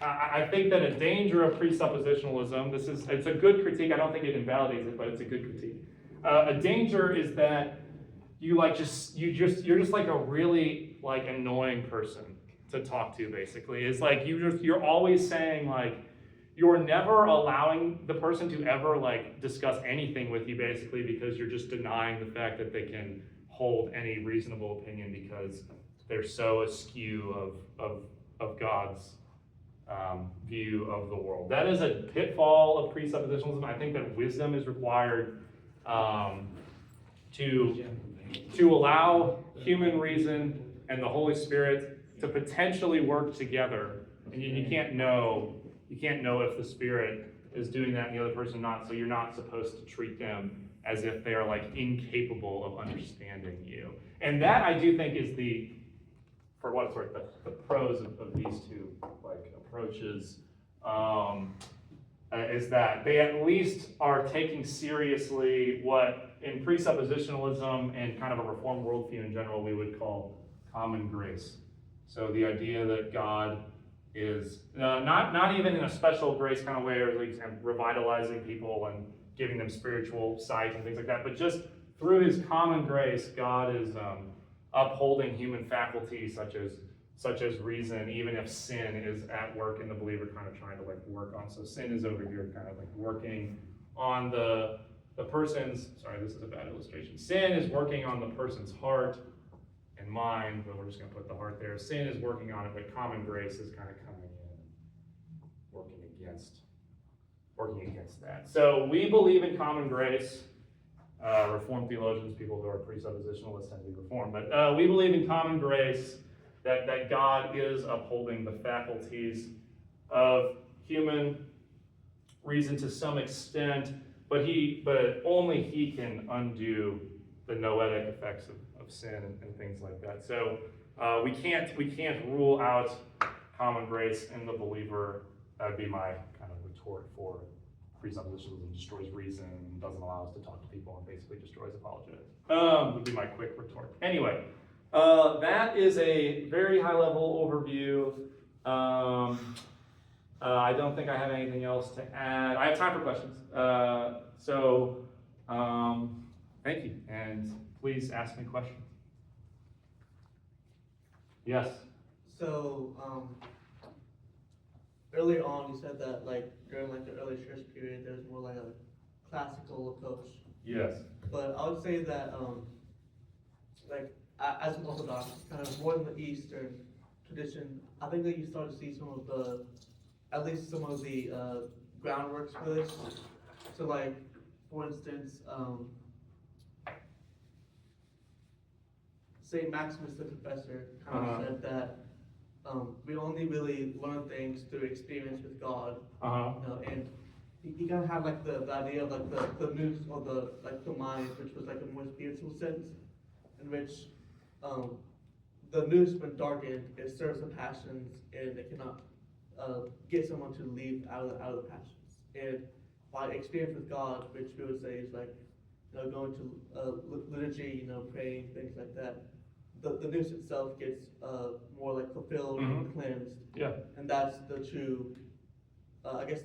I think that a danger of presuppositionalism, it's a good critique. I don't think it invalidates it, but it's a good critique. A danger is that you're just like a really like annoying person to talk to. Basically, it's like you're always saying like you're never allowing the person to ever like discuss anything with you, basically, because you're just denying the fact that they can hold any reasonable opinion because they're so askew of God's view of the world. That is a pitfall of presuppositionalism. I think that wisdom is required to allow human reason and the Holy Spirit to potentially work together. And you can't know if the Spirit is doing that and the other person not, so you're not supposed to treat them as if they are like incapable of understanding you. And that I do think is for what it's worth, the pros of these two like approaches, is that they at least are taking seriously what in presuppositionalism and kind of a reformed worldview in general we would call common grace. So the idea that God is not even in a special grace kind of way, or like kind of revitalizing people and giving them spiritual sight and things like that, but just through his common grace, God is upholding human faculties such as reason, even if sin is at work in the believer kind of trying to like work on. So sin is over here kind of like working on the person's, sorry, this is a bad illustration. Sin is working on the person's heart and mind, but we're just gonna put the heart there. Sin is working on it, but common grace is kind of coming in and working against that. So we believe in common grace. Reformed theologians, people who are presuppositionalists tend to be reformed, but we believe in common grace, that God is upholding the faculties of human reason to some extent, but only he can undo the noetic effects of sin and things like that. So we can't rule out common grace in the believer. That would be my kind of retort for presuppositionalism destroys reason, doesn't allow us to talk to people, and basically destroys apologetics. Would be my quick retort. Anyway, that is a very high-level overview. I don't think I have anything else to add. I have time for questions. Thank you, and please ask me questions. Yes? So, earlier on, you said that like during like the early church period, there's more like a classical approach. Yes. But I would say that like as an Orthodox, kind of more in the Eastern tradition, I think that you start to see at least some of the groundworks for this. So like, for instance, St. Maximus the Confessor kind of said that we only really learn things through experience with God, you know, and he kind of had like the idea of like the nous or the mind, which was like a more spiritual sense, in which the nous, when darkened, it serves the passions and it cannot get someone to leave out of the passions. And by experience with God, which we would say is like, you know, going to liturgy, you know, praying, things like that, the nous itself gets more like fulfilled and cleansed. Yeah. And that's the true, I guess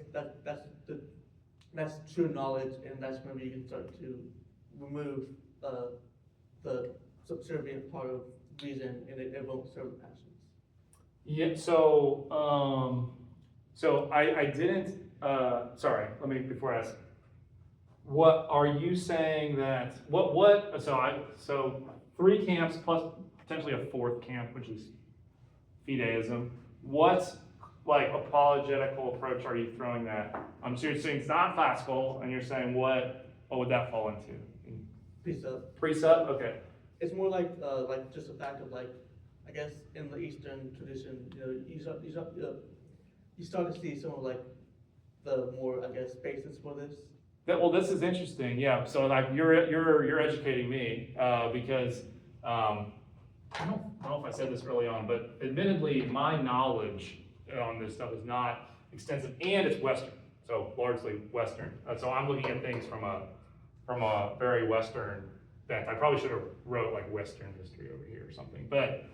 that's true knowledge, and that's when you can start to remove the subservient part of reason, and it won't serve the passions. Yeah, so I didn't, sorry, let me, before I ask, what are you saying that, so 3 camps plus potentially a 4th camp, which is fideism. What, like, apologetical approach are you throwing that? So you're saying it's not classical, and you're saying what would that fall into? Precept. Precept, okay. It's more like just the fact of like, I guess in the Eastern tradition, you know, you start to see some of like the more, I guess, basis for this. Well, this is interesting. Yeah. So like you're educating me because I don't know if I said this early on, but admittedly, my knowledge on this stuff is not extensive, and it's Western, so largely Western. So I'm looking at things from a very Western bent. I probably should have wrote like Western history over here or something. But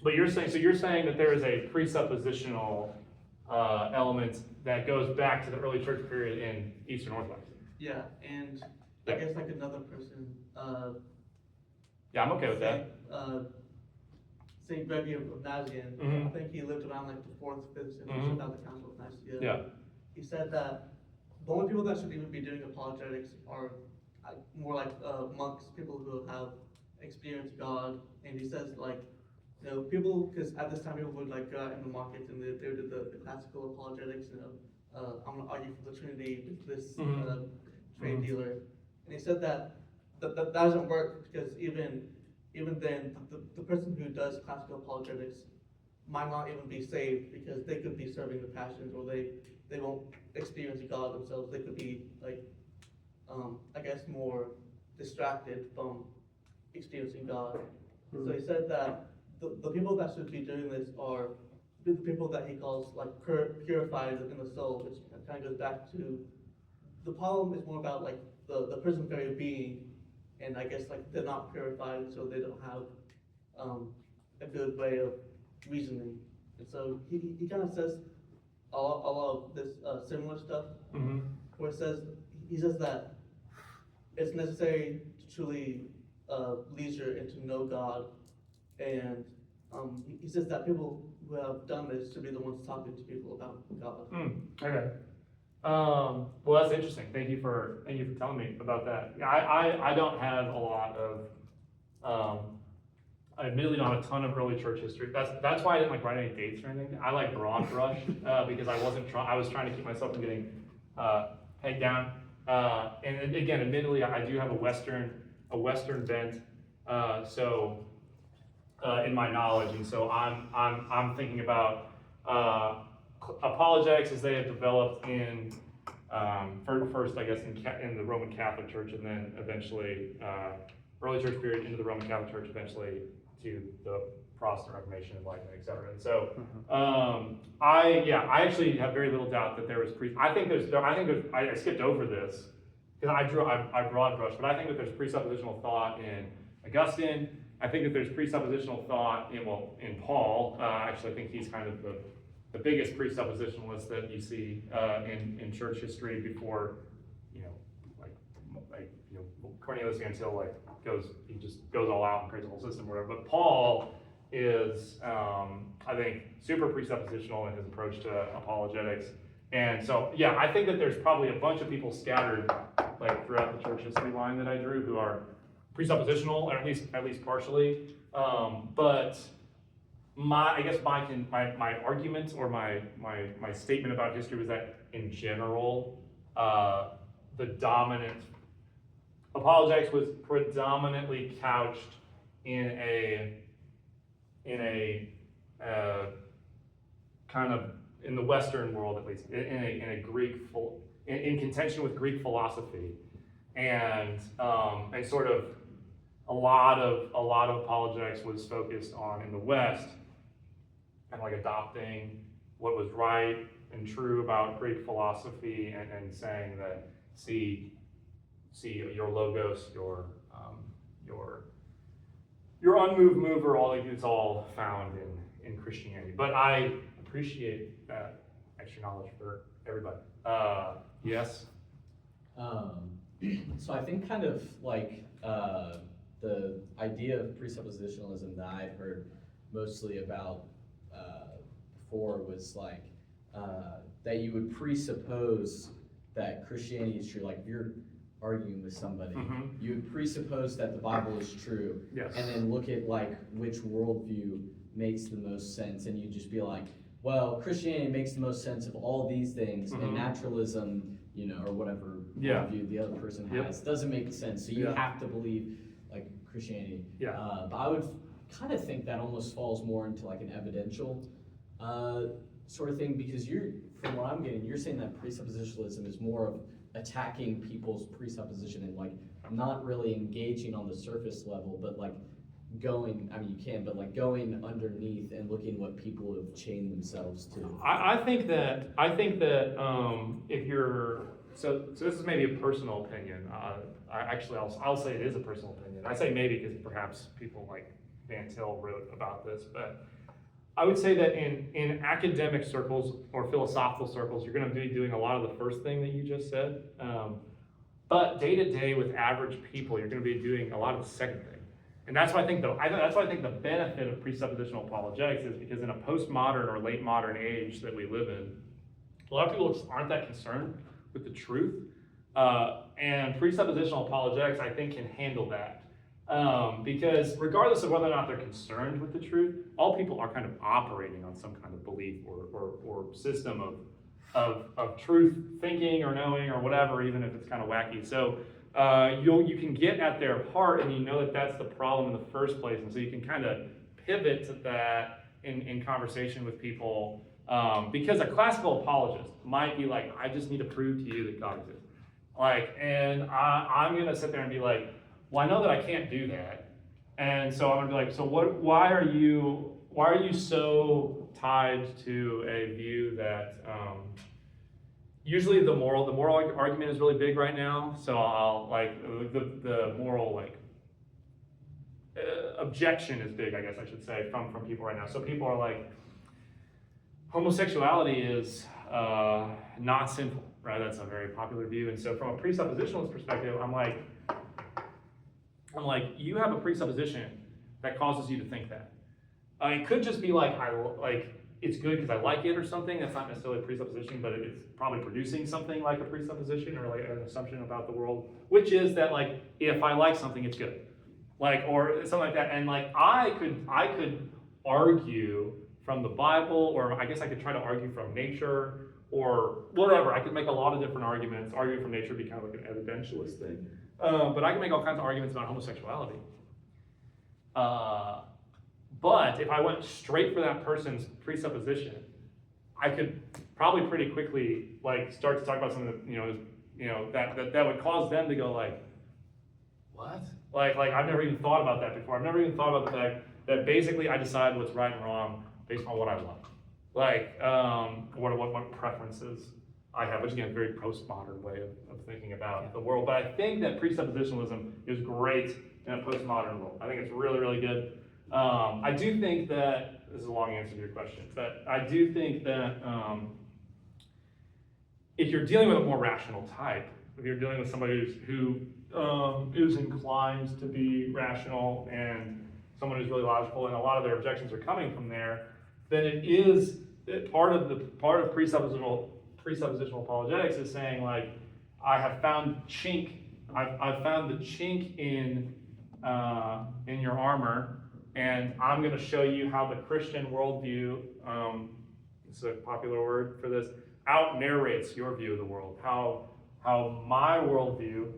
you're saying that there is a presuppositional element that goes back to the early church period in Eastern Orthodoxy. Yeah, and I guess like another person. Yeah, I'm okay with that. St. Gregory of Nazian, I think he lived around like the 4th, 5th century about the Council of Nicaea. Yeah. He said that the only people that should even be doing apologetics are more like monks, people who have experienced God. And he says like, you know, people, because at this time people would like go out in the markets and they did the classical apologetics, you know, I'm going to argue for the Trinity with this trade dealer. And he said that that doesn't work because even then, the person who does classical apologetics might not even be saved because they could be serving the passions, or they won't experience God themselves. They could be like, I guess, more distracted from experiencing God. So he said that the people that should be doing this are the people that he calls like purified in the soul, which kind of goes back to the problem is more about like the person's very being, and I guess like they're not purified, so they don't have a good way of reasoning. And so he kind of says a lot of this similar stuff, where he says that it's necessary to truly leisure and to know God, and he says that people who have done this should be the ones talking to people about God. Okay. Well, that's interesting. Thank you for telling me about that. Yeah, I don't have a lot of I admittedly don't have a ton of early church history. That's why I didn't like write any dates or anything. I like broad brush because I was trying to keep myself from getting pegged down. And again, admittedly, I do have a Western bent. So in my knowledge, and so I'm thinking about apologetics as they have developed in first I guess in the Roman Catholic Church, and then eventually early church period into the Roman Catholic Church, eventually to the Protestant Reformation, Enlightenment, etc. And so I actually have very little doubt that there was I skipped over this because I broad brush, but I think that there's presuppositional thought in Augustine. I think that there's presuppositional thought in Paul. Actually, I think he's kind of the biggest presuppositionalist that you see in church history before, Cornelius until he just goes all out and creates a whole system or whatever. But Paul is, I think, super presuppositional in his approach to apologetics. And so, yeah, I think that there's probably a bunch of people scattered throughout the church history line that I drew who are presuppositional, or at least partially. But my argument or my statement about history was that in general, the dominant apologetics was predominantly couched in a kind of, in the Western world at least, in contention with Greek philosophy, and sort of a lot of apologetics was focused on in the West, kind of adopting what was right and true about Greek philosophy, and saying that see your logos, your unmoved mover, it's all found in Christianity. But I appreciate that extra knowledge for everybody. Yes? So I think kind of the idea of presuppositionalism that I had heard mostly about before was that you would presuppose that Christianity is true. Like if you're arguing with somebody, you would presuppose that the Bible is true, yes, and then look at which worldview makes the most sense, and you'd just be like, well, Christianity makes the most sense of all these things, and naturalism, or whatever worldview the other person has, doesn't make sense. So you have to believe Christianity. But I would kind of think that almost falls more into an evidential sort of thing, because from what I'm getting, you're saying that presuppositionalism is more of attacking people's presupposition and not really engaging on the surface level, but going, you can, but going underneath and looking what people have chained themselves to. I think that if you're, so this is maybe a personal opinion. I'll say it is a personal opinion. I say maybe because perhaps people like Van Til wrote about this, but I would say that in academic circles or philosophical circles, you're going to be doing a lot of the first thing that you just said. But day to day with average people, you're going to be doing a lot of the second thing. And that's why I think the benefit of presuppositional apologetics is because in a postmodern or late modern age that we live in, a lot of people just aren't that concerned with the truth. And presuppositional apologetics, I think, can handle that. Because regardless of whether or not they're concerned with the truth, all people are kind of operating on some kind of belief or system of truth thinking or knowing or whatever, even if it's kind of wacky. So you can get at their heart, and you know that that's the problem in the first place, and so you can kind of pivot to that in conversation with people, because a classical apologist might be like, I just need to prove to you that God exists. Like, and I'm gonna sit there and be like, well, I know that I can't do that, and so I'm gonna be like, so why are you so tied to a view that usually the moral argument is really big right now, so I'll like the moral like objection is big, I guess I should say, from people right now. So people are like, homosexuality is not sinful, right? That's a very popular view. And so from a presuppositionalist perspective, I'm like, you have a presupposition that causes you to think that. It could just be like, it's good because I like it or something. That's not necessarily a presupposition, but it's probably producing something like a presupposition or like an assumption about the world, which is that like, if I like something, it's good. Like, or something like that. And like, I could argue from the Bible, or I guess I could try to argue from nature, or whatever. I could make a lot of different arguments. Arguing from nature would be kind of like an evidentialist thing. But I can make all kinds of arguments about homosexuality. But if I went straight for that person's presupposition, I could probably pretty quickly like start to talk about something that that would cause them to go like, what? Like I've never even thought about that before. I've never even thought about the fact that basically I decide what's right and wrong based on what I love. Like what preferences I have, which again is a very postmodern way of thinking about the world. But I think that presuppositionalism is great in a postmodern world. I think it's really, really good. I do think that, this is a long answer to your question, but I do think that if you're dealing with a more rational type, if you're dealing with somebody who is inclined to be rational and someone who's really logical, and a lot of their objections are coming from there, then it is part of presuppositional apologetics is saying like, I have found I've found the chink in your armor, and I'm going to show you how the Christian worldview, it's a popular word for this, out-narrates your view of the world. How my worldview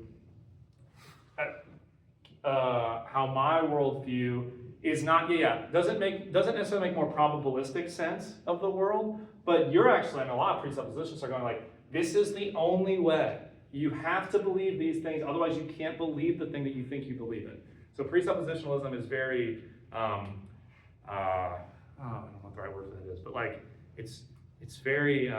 is not, doesn't necessarily make more probabilistic sense of the world, but you're actually, and a lot of presuppositions are going like, this is the only way. You have to believe these things, otherwise you can't believe the thing that you think you believe in. So presuppositionalism is very, I don't know what the right word for that is, but like, it's very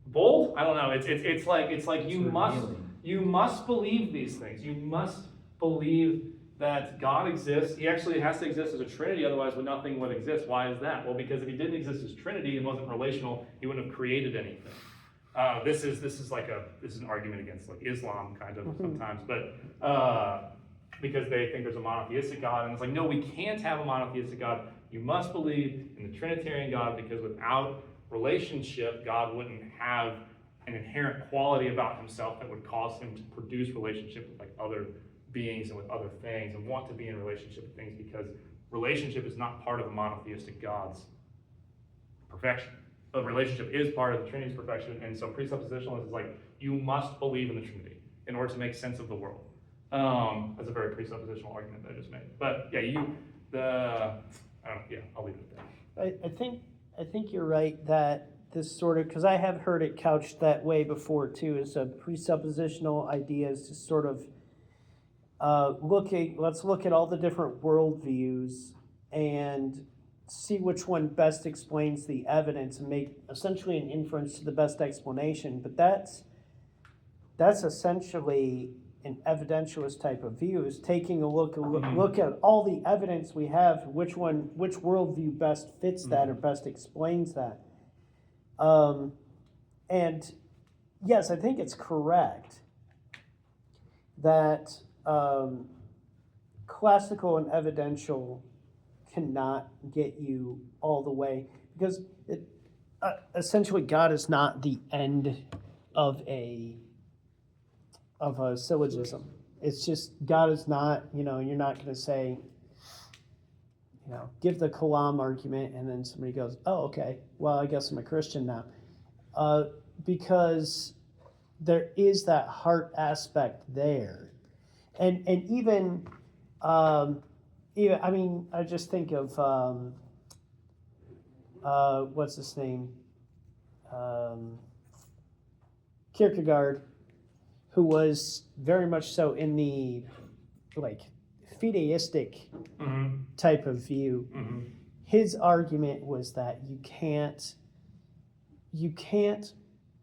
bold. I don't know. It's like you must believe these things. You must believe that God exists. He actually has to exist as a Trinity, otherwise nothing would exist. Why is that? Well, because if he didn't exist as Trinity and wasn't relational, he wouldn't have created anything. This is an argument against like Islam kind of sometimes, but because they think there's a monotheistic God, and it's like, no, we can't have a monotheistic God. You must believe in the Trinitarian God, because without relationship, God wouldn't have an inherent quality about himself that would cause him to produce relationship with like other beings and with other things, and want to be in relationship with things, because relationship is not part of a monotheistic God's perfection. But relationship is part of the Trinity's perfection, and so presuppositionalism is like, you must believe in the Trinity in order to make sense of the world. That's a very presuppositional argument that I just made. But I'll leave it at that. I think you're right that this sort of, because I have heard it couched that way before too, is a presuppositional idea is to sort of let's look at all the different worldviews and see which one best explains the evidence and make essentially an inference to the best explanation. But that's essentially an evidentialist type of view, is taking a look at all the evidence we have, which worldview best fits that or best explains that. And yes, I think it's correct that classical and evidential cannot get you all the way, because essentially God is not the end of a syllogism. It's just, God is not, you're not going to say, give the Kalam argument and then somebody goes, oh, okay, well, I guess I'm a Christian now. Because there is that heart aspect there. And even, I mean, I just think of, what's his name? Kierkegaard, who was very much so in the, like, fideistic type of view. His argument was that you can't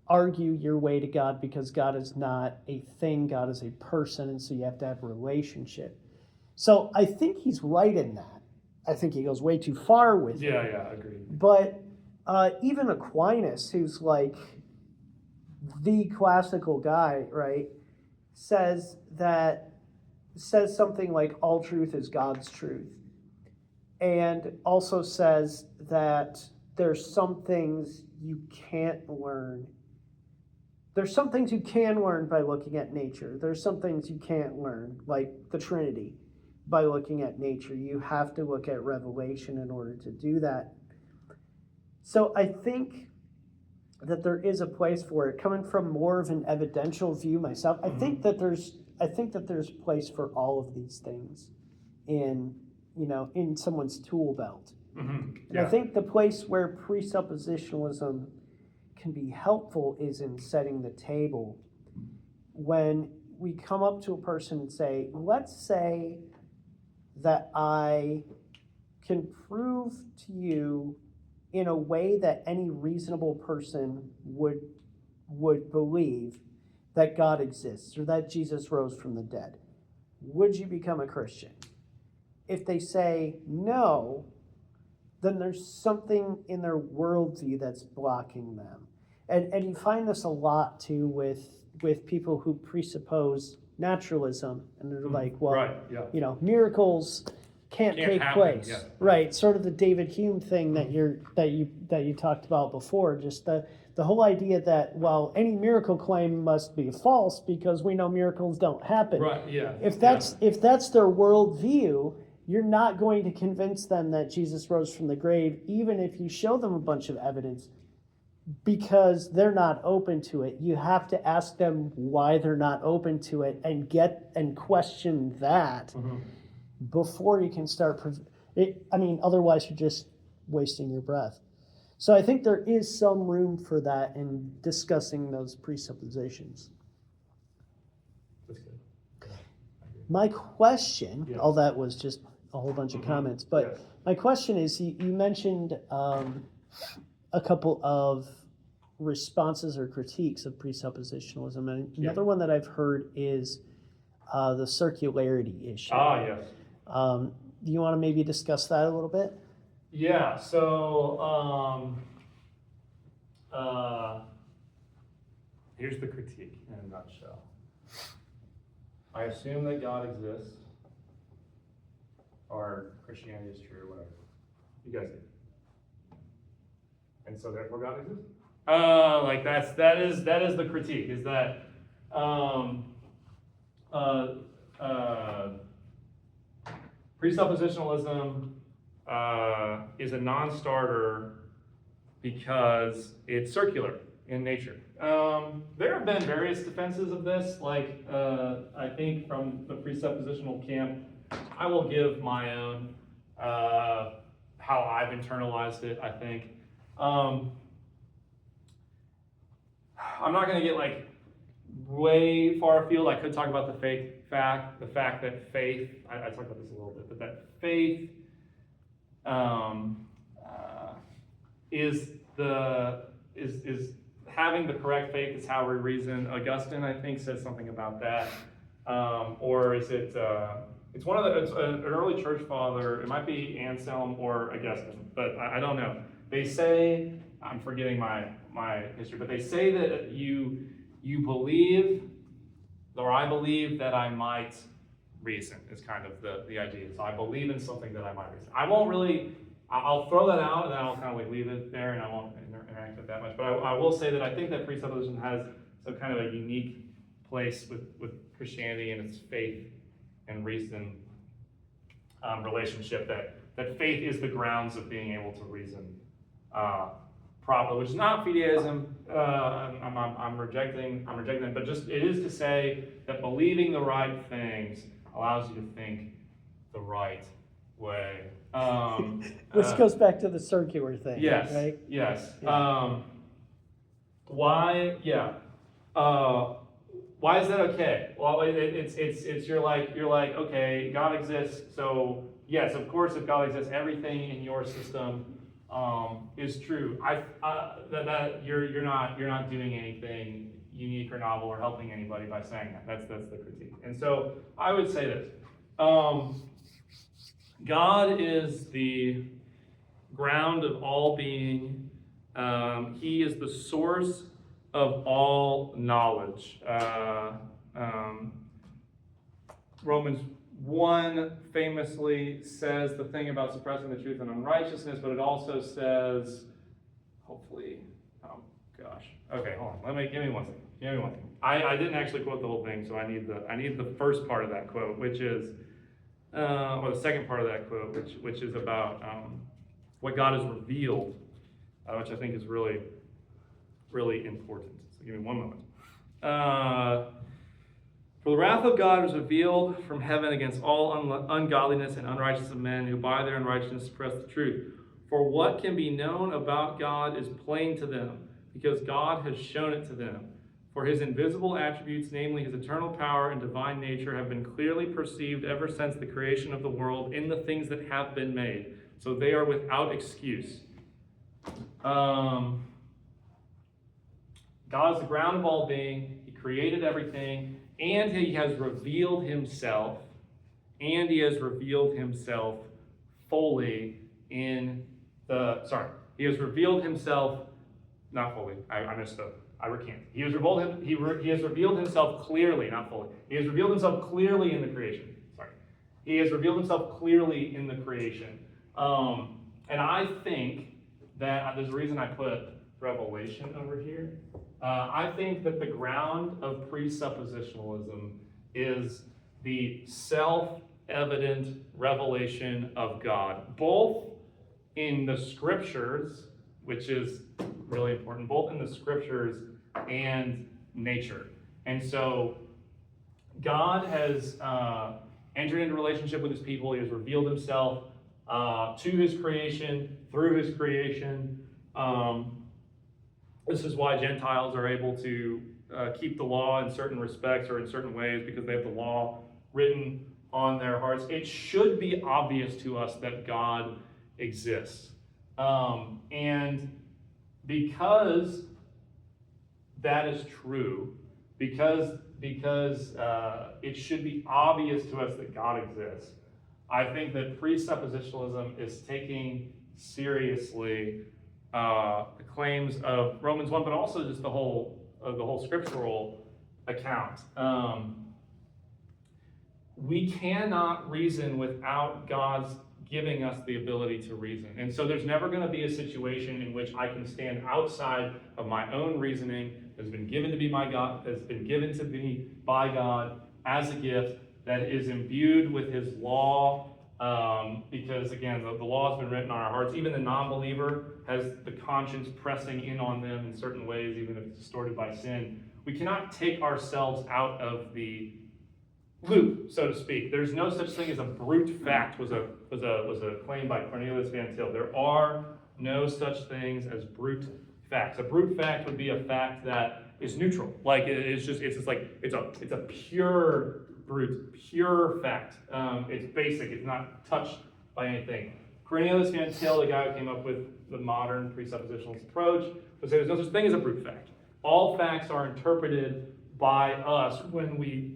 argue your way to God because God is not a thing, God is a person, and so you have to have a relationship. So I think he's right in that. I think he goes way too far with it. Yeah, agreed. But even Aquinas, who's like the classical guy, right, says something like all truth is God's truth. And also says that there's some things you can't learn. There's some things you can learn by looking at nature. There's some things you can't learn, like the Trinity, by looking at nature. You have to look at Revelation in order to do that. So I think that there is a place for it. Coming from more of an evidential view myself, I think that there's a place for all of these things in someone's tool belt. And I think the place where presuppositionalism can be helpful is in setting the table. When we come up to a person and say, let's say that I can prove to you in a way that any reasonable person would believe that God exists or that Jesus rose from the dead. Would you become a Christian? If they say no, then there's something in their worldview that's blocking them. And you find this a lot too with people who presuppose naturalism, and they're like, well, right, yeah. Miracles can't take happen, place. yeah. Right, sort of the David Hume thing that you talked about before, just the whole idea that, well, any miracle claim must be false because we know miracles don't happen. Right, yeah. If that's their worldview, you're not going to convince them that Jesus rose from the grave, even if you show them a bunch of evidence, because they're not open to it. You have to ask them why they're not open to it and question that before you can start. Otherwise you're just wasting your breath. So I think there is some room for that in discussing those presuppositions. That's good. My question, Yes. all that was just a whole bunch of comments, but Yes. my question is, you mentioned a couple of responses or critiques of presuppositionalism, and another one that I've heard is the circularity issue. Yes. Do you want to maybe discuss that a little bit? Yeah, so here's the critique in a nutshell. I assume that God exists, or Christianity is true, or whatever. You guys do. And so therefore God exists? That is the critique, is that presuppositionalism is a non-starter because it's circular in nature. There have been various defenses of this, I think from the presuppositional camp. I will give my own, how I've internalized it, I think. I'm not going to get way far afield. I could talk about the fact that faith, I talked about this a little bit, but that faith is having the correct faith is how we reason. Augustine, I think, says something about that. Or is it, it's an early church father, it might be Anselm or Augustine, but I don't know. They say, I'm forgetting my history, but they say that you believe, or I believe that I might reason, is kind of the idea. So I believe in something that I might reason. I'll throw that out and then I'll kind of leave it there and I won't interact with that much. But I will say that I think that presupposition has some kind of a unique place with Christianity and its faith and reason relationship, that faith is the grounds of being able to reason properly, which is not fideism. I'm rejecting it, but just it is to say that believing the right things allows you to think the right way. Which goes back to the circular thing, yes, right? Yes. Yeah. Why? Yeah. Why is that okay? Well, it's you're like okay, God exists, so yes, of course, if God exists, everything in your system is true. That you're not doing anything unique or novel or helping anybody by saying that. That's the critique. And so I would say this: God is the ground of all being. He is the source of all knowledge. Romans 1 famously says the thing about suppressing the truth and unrighteousness, but it also says, hopefully, oh gosh. Okay, hold on. Give me one second. I didn't actually quote the whole thing, so I need the first part of that quote, which is, or the second part of that quote, which is about what God has revealed, which I think is really, really important. So give me one moment. For the wrath of God was revealed from heaven against all ungodliness and unrighteousness of men who by their unrighteousness suppress the truth. For what can be known about God is plain to them, because God has shown it to them. For his invisible attributes, namely his eternal power and divine nature, have been clearly perceived ever since the creation of the world in the things that have been made. So they are without excuse. God is the ground of all being. He created everything, and he has revealed himself, fully in the, he has revealed himself, not fully, I misspoke, I recant. He has revealed himself clearly, not fully. He has revealed himself clearly in the creation. He has revealed himself clearly in the creation. And I think that there's a reason I put revelation over here. I think that the ground of presuppositionalism is the self-evident revelation of God, both in the scriptures, which is really important, both in the scriptures and nature. And so God has entered into relationship with his people. He has revealed himself to his creation, through his creation. This is why Gentiles are able to keep the law in certain respects or in certain ways, because they have the law written on their hearts. It should be obvious to us that God exists. And because that is true, because it should be obvious to us that God exists, I think that presuppositionalism is taking seriously the claims of Romans 1, but also just the whole scriptural account. We cannot reason without God's giving us the ability to reason. And so there's never going to be a situation in which I can stand outside of my own reasoning that's been given to me by God, by God as a gift, that is imbued with his law. Because again, the law has been written on our hearts. Even the non-believer has the conscience pressing in on them in certain ways, even if it's distorted by sin. We cannot take ourselves out of the loop, so to speak. There's no such thing as a brute fact, was a claim by Cornelius Van Til. There are no such things as brute facts. A brute fact would be a fact that is neutral. Like it's a pure brute, pure fact. It's basic, it's not touched by anything. Cornelius Van Til, the guy who came up with the modern presuppositionalist approach, would say there's no such thing as a brute fact. All facts are interpreted by us when we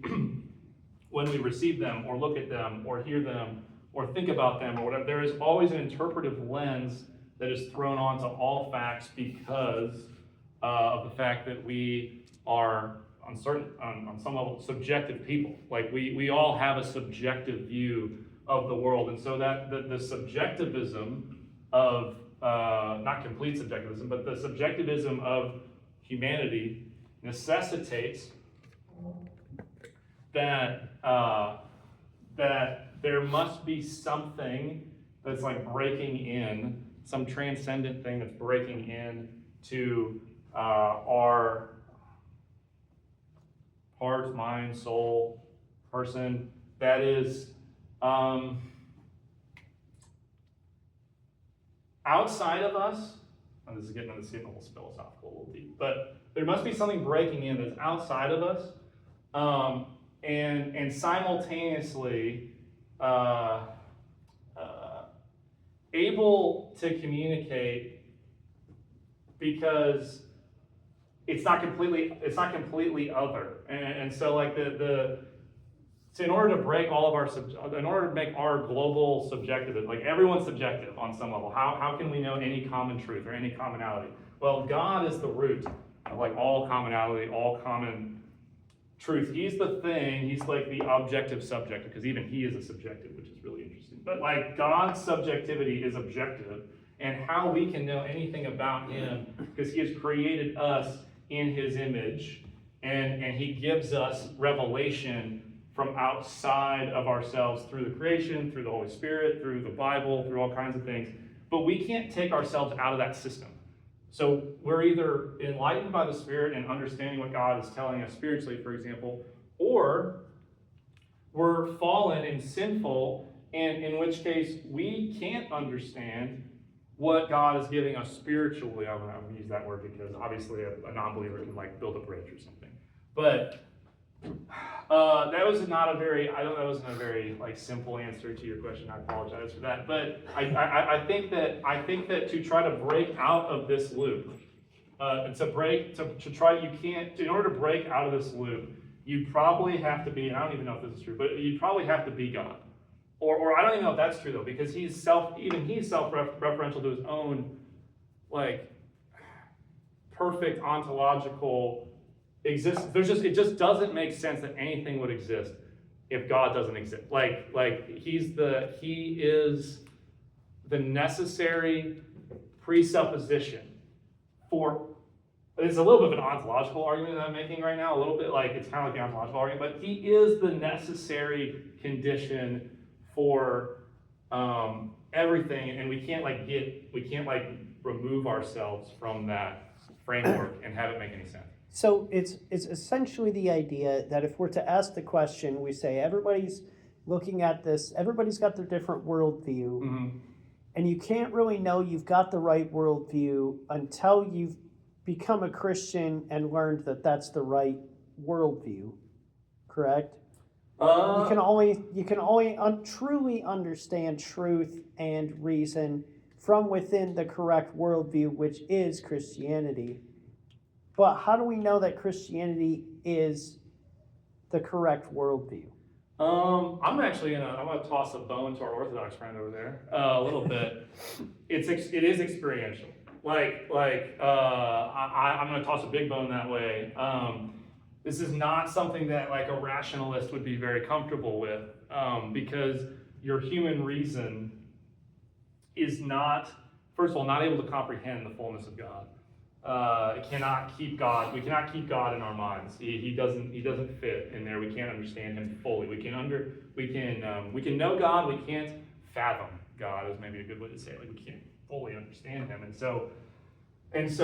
receive them, or look at them, or hear them, or think about them, or whatever. There is always an interpretive lens that is thrown onto all facts because of the fact that we are on some level subjective people. Like we all have a subjective view of the world, and so that the subjectivism of not complete subjectivism, but the subjectivism of humanity necessitates that there must be something that's like breaking in, some transcendent thing that's breaking in to our heart, mind, soul, person that is outside of us. And this is getting into the whole philosophical a little deep, but there must be something breaking in that's outside of us, and simultaneously able to communicate, because it's not completely other, and so like so in order to break all of our in order to make our global subjective, like everyone's subjective on some level, how can we know any common truth or any commonality? Well, God is the root of like all commonality, all common truth. He's the thing. He's like the objective subjective, because even he is a subjective, which is really interesting. But like God's subjectivity is objective, and how we can know anything about him, because he has created us in his image, and he gives us revelation from outside of ourselves through the creation, through the Holy Spirit, through the Bible, through all kinds of things. But we can't take ourselves out of that system. So we're either enlightened by the Spirit and understanding what God is telling us spiritually, for example, or we're fallen and sinful, and in which case we can't understand what God is giving us spiritually. I'm going to use that word because obviously a non-believer can like build a bridge or something. But that wasn't a very like simple answer to your question. I apologize for that. But I think that to try to break out of this loop, in order to break out of this loop, you probably have to be, and I don't even know if this is true, but you probably have to be God. Or I don't even know if that's true though, because he's self-referential to his own like perfect ontological existence. It just doesn't make sense that anything would exist if God doesn't exist. Like he is the necessary presupposition for. It's a little bit of an ontological argument that I'm making right now. A little bit like it's kind of like the ontological argument, but he is the necessary condition for everything, and we can't remove ourselves from that framework and have it make any sense. So it's essentially the idea that if we're to ask the question, we say everybody's looking at this, everybody's got their different worldview, Mm-hmm. and you can't really know you've got the right worldview until you've become a Christian and learned that that's the right worldview, correct? You can only truly understand truth and reason from within the correct worldview, which is Christianity. But how do we know that Christianity is the correct worldview? I'm gonna toss a bone to our Orthodox friend over there a little bit. It is experiential. I'm gonna toss a big bone that way. This is not something that like a rationalist would be very comfortable with, because your human reason is not, first of all, not able to comprehend the fullness of God. We cannot keep God in our minds. He doesn't fit in there. We can't understand him fully. We can know God. We can't fathom God, is maybe a good way to say it. Like we can't fully understand him. And so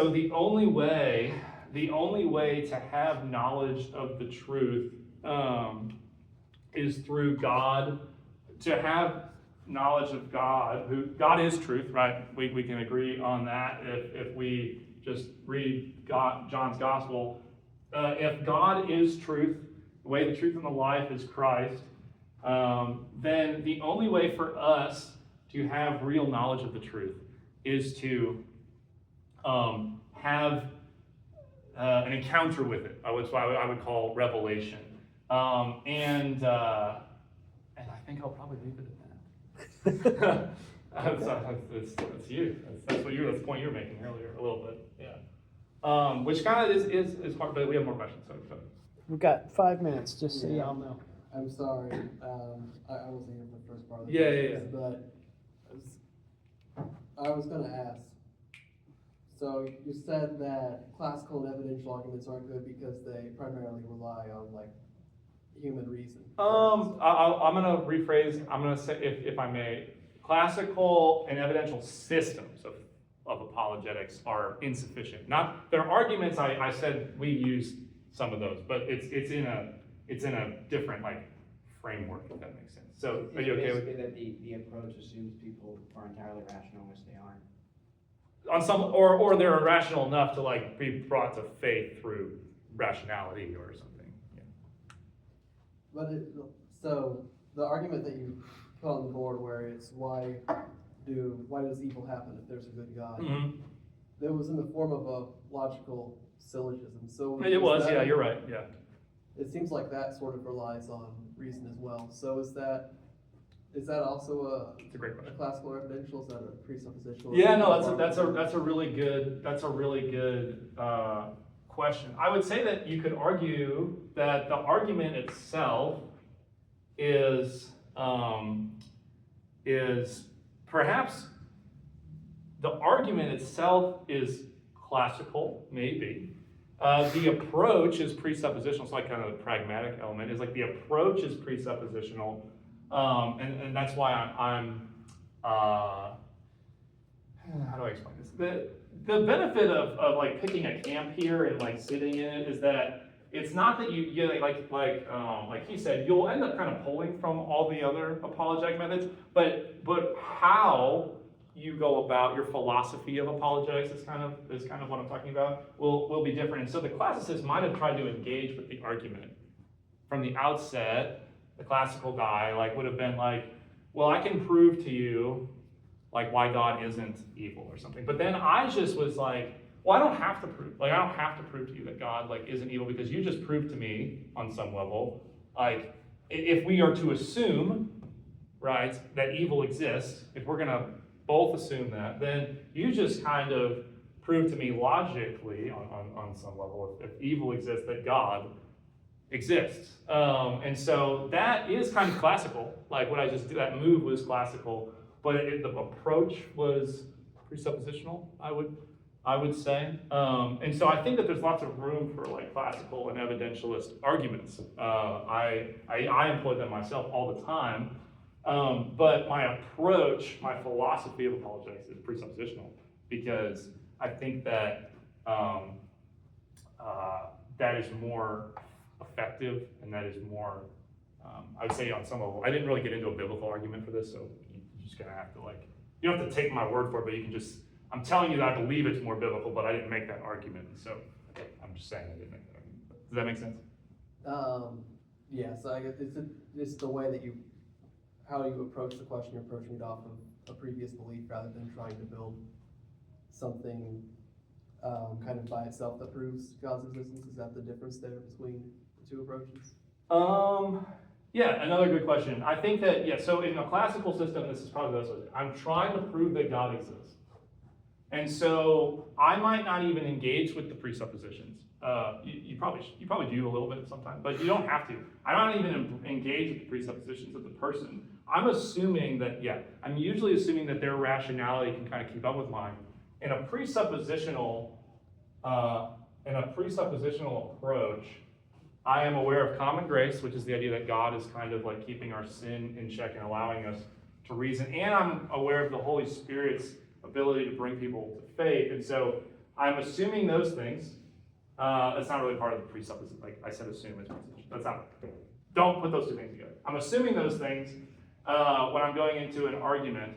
the only way to have knowledge of the truth is through God. To have knowledge of God, who God is truth, right? We can agree on that if we just read John's gospel. If God is truth, the way, the truth, and the life is Christ, then the only way for us to have real knowledge of the truth is to have an encounter with it, which I would call revelation. And I think I'll probably leave it at that. That's you. That's the point you were making earlier, a little bit. Yeah. Which kind of is hard, but we have more questions. So. We've got 5 minutes, just so y'all know. I'm sorry, I wasn't here for the first part of the Yeah. But I was going to ask. So you said that classical and evidential arguments aren't good because they primarily rely on like human reason. I'm going to rephrase. I'm going to say, if I may, classical and evidential systems of of apologetics are insufficient. Not their arguments. I said we use some of those, but it's in a different like framework, if that makes sense. So are you okay with basically that the approach assumes people are entirely rational, which they aren't? on some, or they're irrational enough to like be brought to faith through rationality or something. Yeah. But so the argument that you put on the board where it's why does evil happen if there's a good God? Mm-hmm. That was in the form of a logical syllogism. So It was, that, yeah, you're right, yeah. It seems like that sort of relies on reason as well. So is that also It's a great a question. classical evidential? Is that a presuppositional? Yeah, no, that's a really good question. I would say that you could argue that the argument itself is perhaps the argument itself is classical, maybe. The approach is presuppositional. It's like kind of the pragmatic element is like the approach is presuppositional, and that's why I'm how do I explain this? The benefit of like picking a camp here and like sitting in it is that it's not that you get like he said, you'll end up kind of pulling from all the other apologetic methods, but how you go about your philosophy of apologetics is kind of what I'm talking about will be different. And so the classicists might have tried to engage with the argument from the outset. The classical guy like would have been like, well, I can prove to you like why God isn't evil or something. But then I just was like, well, I don't have to prove to you that God like isn't evil because you just proved to me on some level, like if we are to assume, right, that evil exists, if we're gonna both assume that, then you just kind of prove to me logically on some level, if evil exists, that God exists. And so that is kind of classical. Like what I just did, that move was classical, but the approach was presuppositional, I would say. And so I think that there's lots of room for like classical and evidentialist arguments. I employ them myself all the time. But my approach, my philosophy of apologetics is presuppositional because I think that that is more effective and that is more, I would say on some level, I didn't really get into a biblical argument for this, so you're just gonna have to like, you don't have to take my word for it, but you can just, I'm telling you that I believe it's more biblical, but I didn't make that argument, so I'm just saying I didn't make that argument. Does that make sense? Yeah, so I guess it's the way that how you approach the question, you're approaching it off of a previous belief rather than trying to build something kind of by itself that proves God's existence. Is that the difference there between the two approaches? Yeah, another good question. I think that, yeah, so in a classical system, this is probably the best way. I'm trying to prove that God exists. And so I might not even engage with the presuppositions. You probably do a little bit sometimes, but you don't have to. I don't even engage with the presuppositions of the person. I'm assuming that, I'm usually assuming that their rationality can kind of keep up with mine. In a presuppositional approach, I am aware of common grace, which is the idea that God is kind of like keeping our sin in check and allowing us to reason. And I'm aware of the Holy Spirit's ability to bring people to faith. And so I'm assuming those things. That's not really part of the presupposition. Like I said, assume it's presupposition. That's not. Don't put those two things together. I'm assuming those things when I'm going into an argument.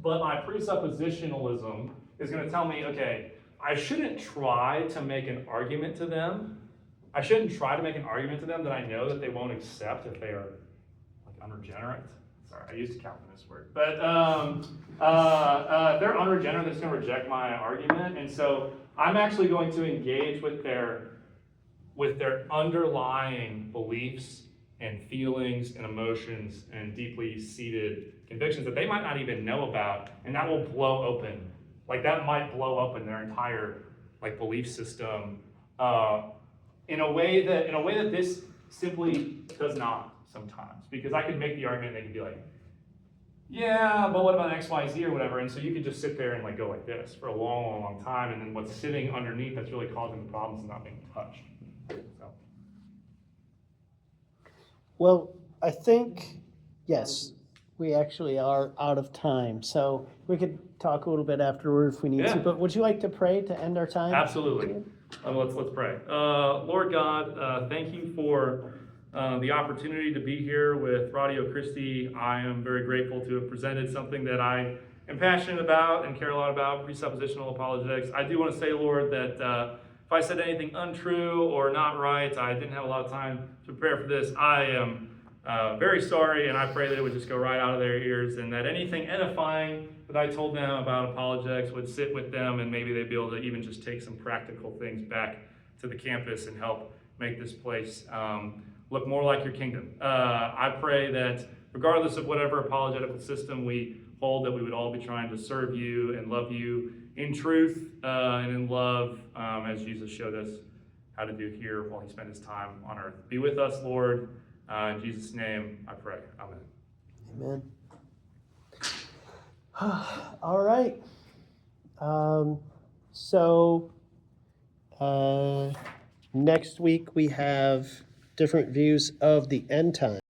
But my presuppositionalism is going to tell me, okay, I shouldn't try to make an argument to them. I shouldn't try to make an argument to them that I know that they won't accept if they are like unregenerate. Sorry, I used a Calvinist word. But if they're unregenerate, they're just going to reject my argument. And so I'm actually going to engage with their underlying beliefs and feelings and emotions and deeply seated convictions that they might not even know about, and that will blow open. Like that might blow open their entire like belief system in a way that this simply does not sometimes. Because I could make the argument and they could be like, yeah, but what about X, Y, Z or whatever? And so you could just sit there and like go like this for a long, long, long time, and then what's sitting underneath that's really causing the problems is not being touched. So. Well, I think, yes, we actually are out of time. So we could talk a little bit afterward if we need Yeah. to. But would you like to pray to end our time? Absolutely. Let's pray. Lord God, thank you for the opportunity to be here with Radio Christi. I am very grateful to have presented something that I am passionate about and care a lot about, presuppositional apologetics. I do want to say, Lord, that if I said anything untrue or not right, I didn't have a lot of time to prepare for this. I am very sorry, and I pray that it would just go right out of their ears, and that anything edifying that I told them about apologetics would sit with them, and maybe they'd be able to even just take some practical things back to the campus and help make this place look more like your kingdom. I pray that regardless of whatever apologetical system we hold, that we would all be trying to serve you and love you in truth and in love, as Jesus showed us how to do here while he spent his time on earth. Be with us, Lord. In Jesus' name, I pray. Amen. Amen. All right. So next week we have different views of the end time.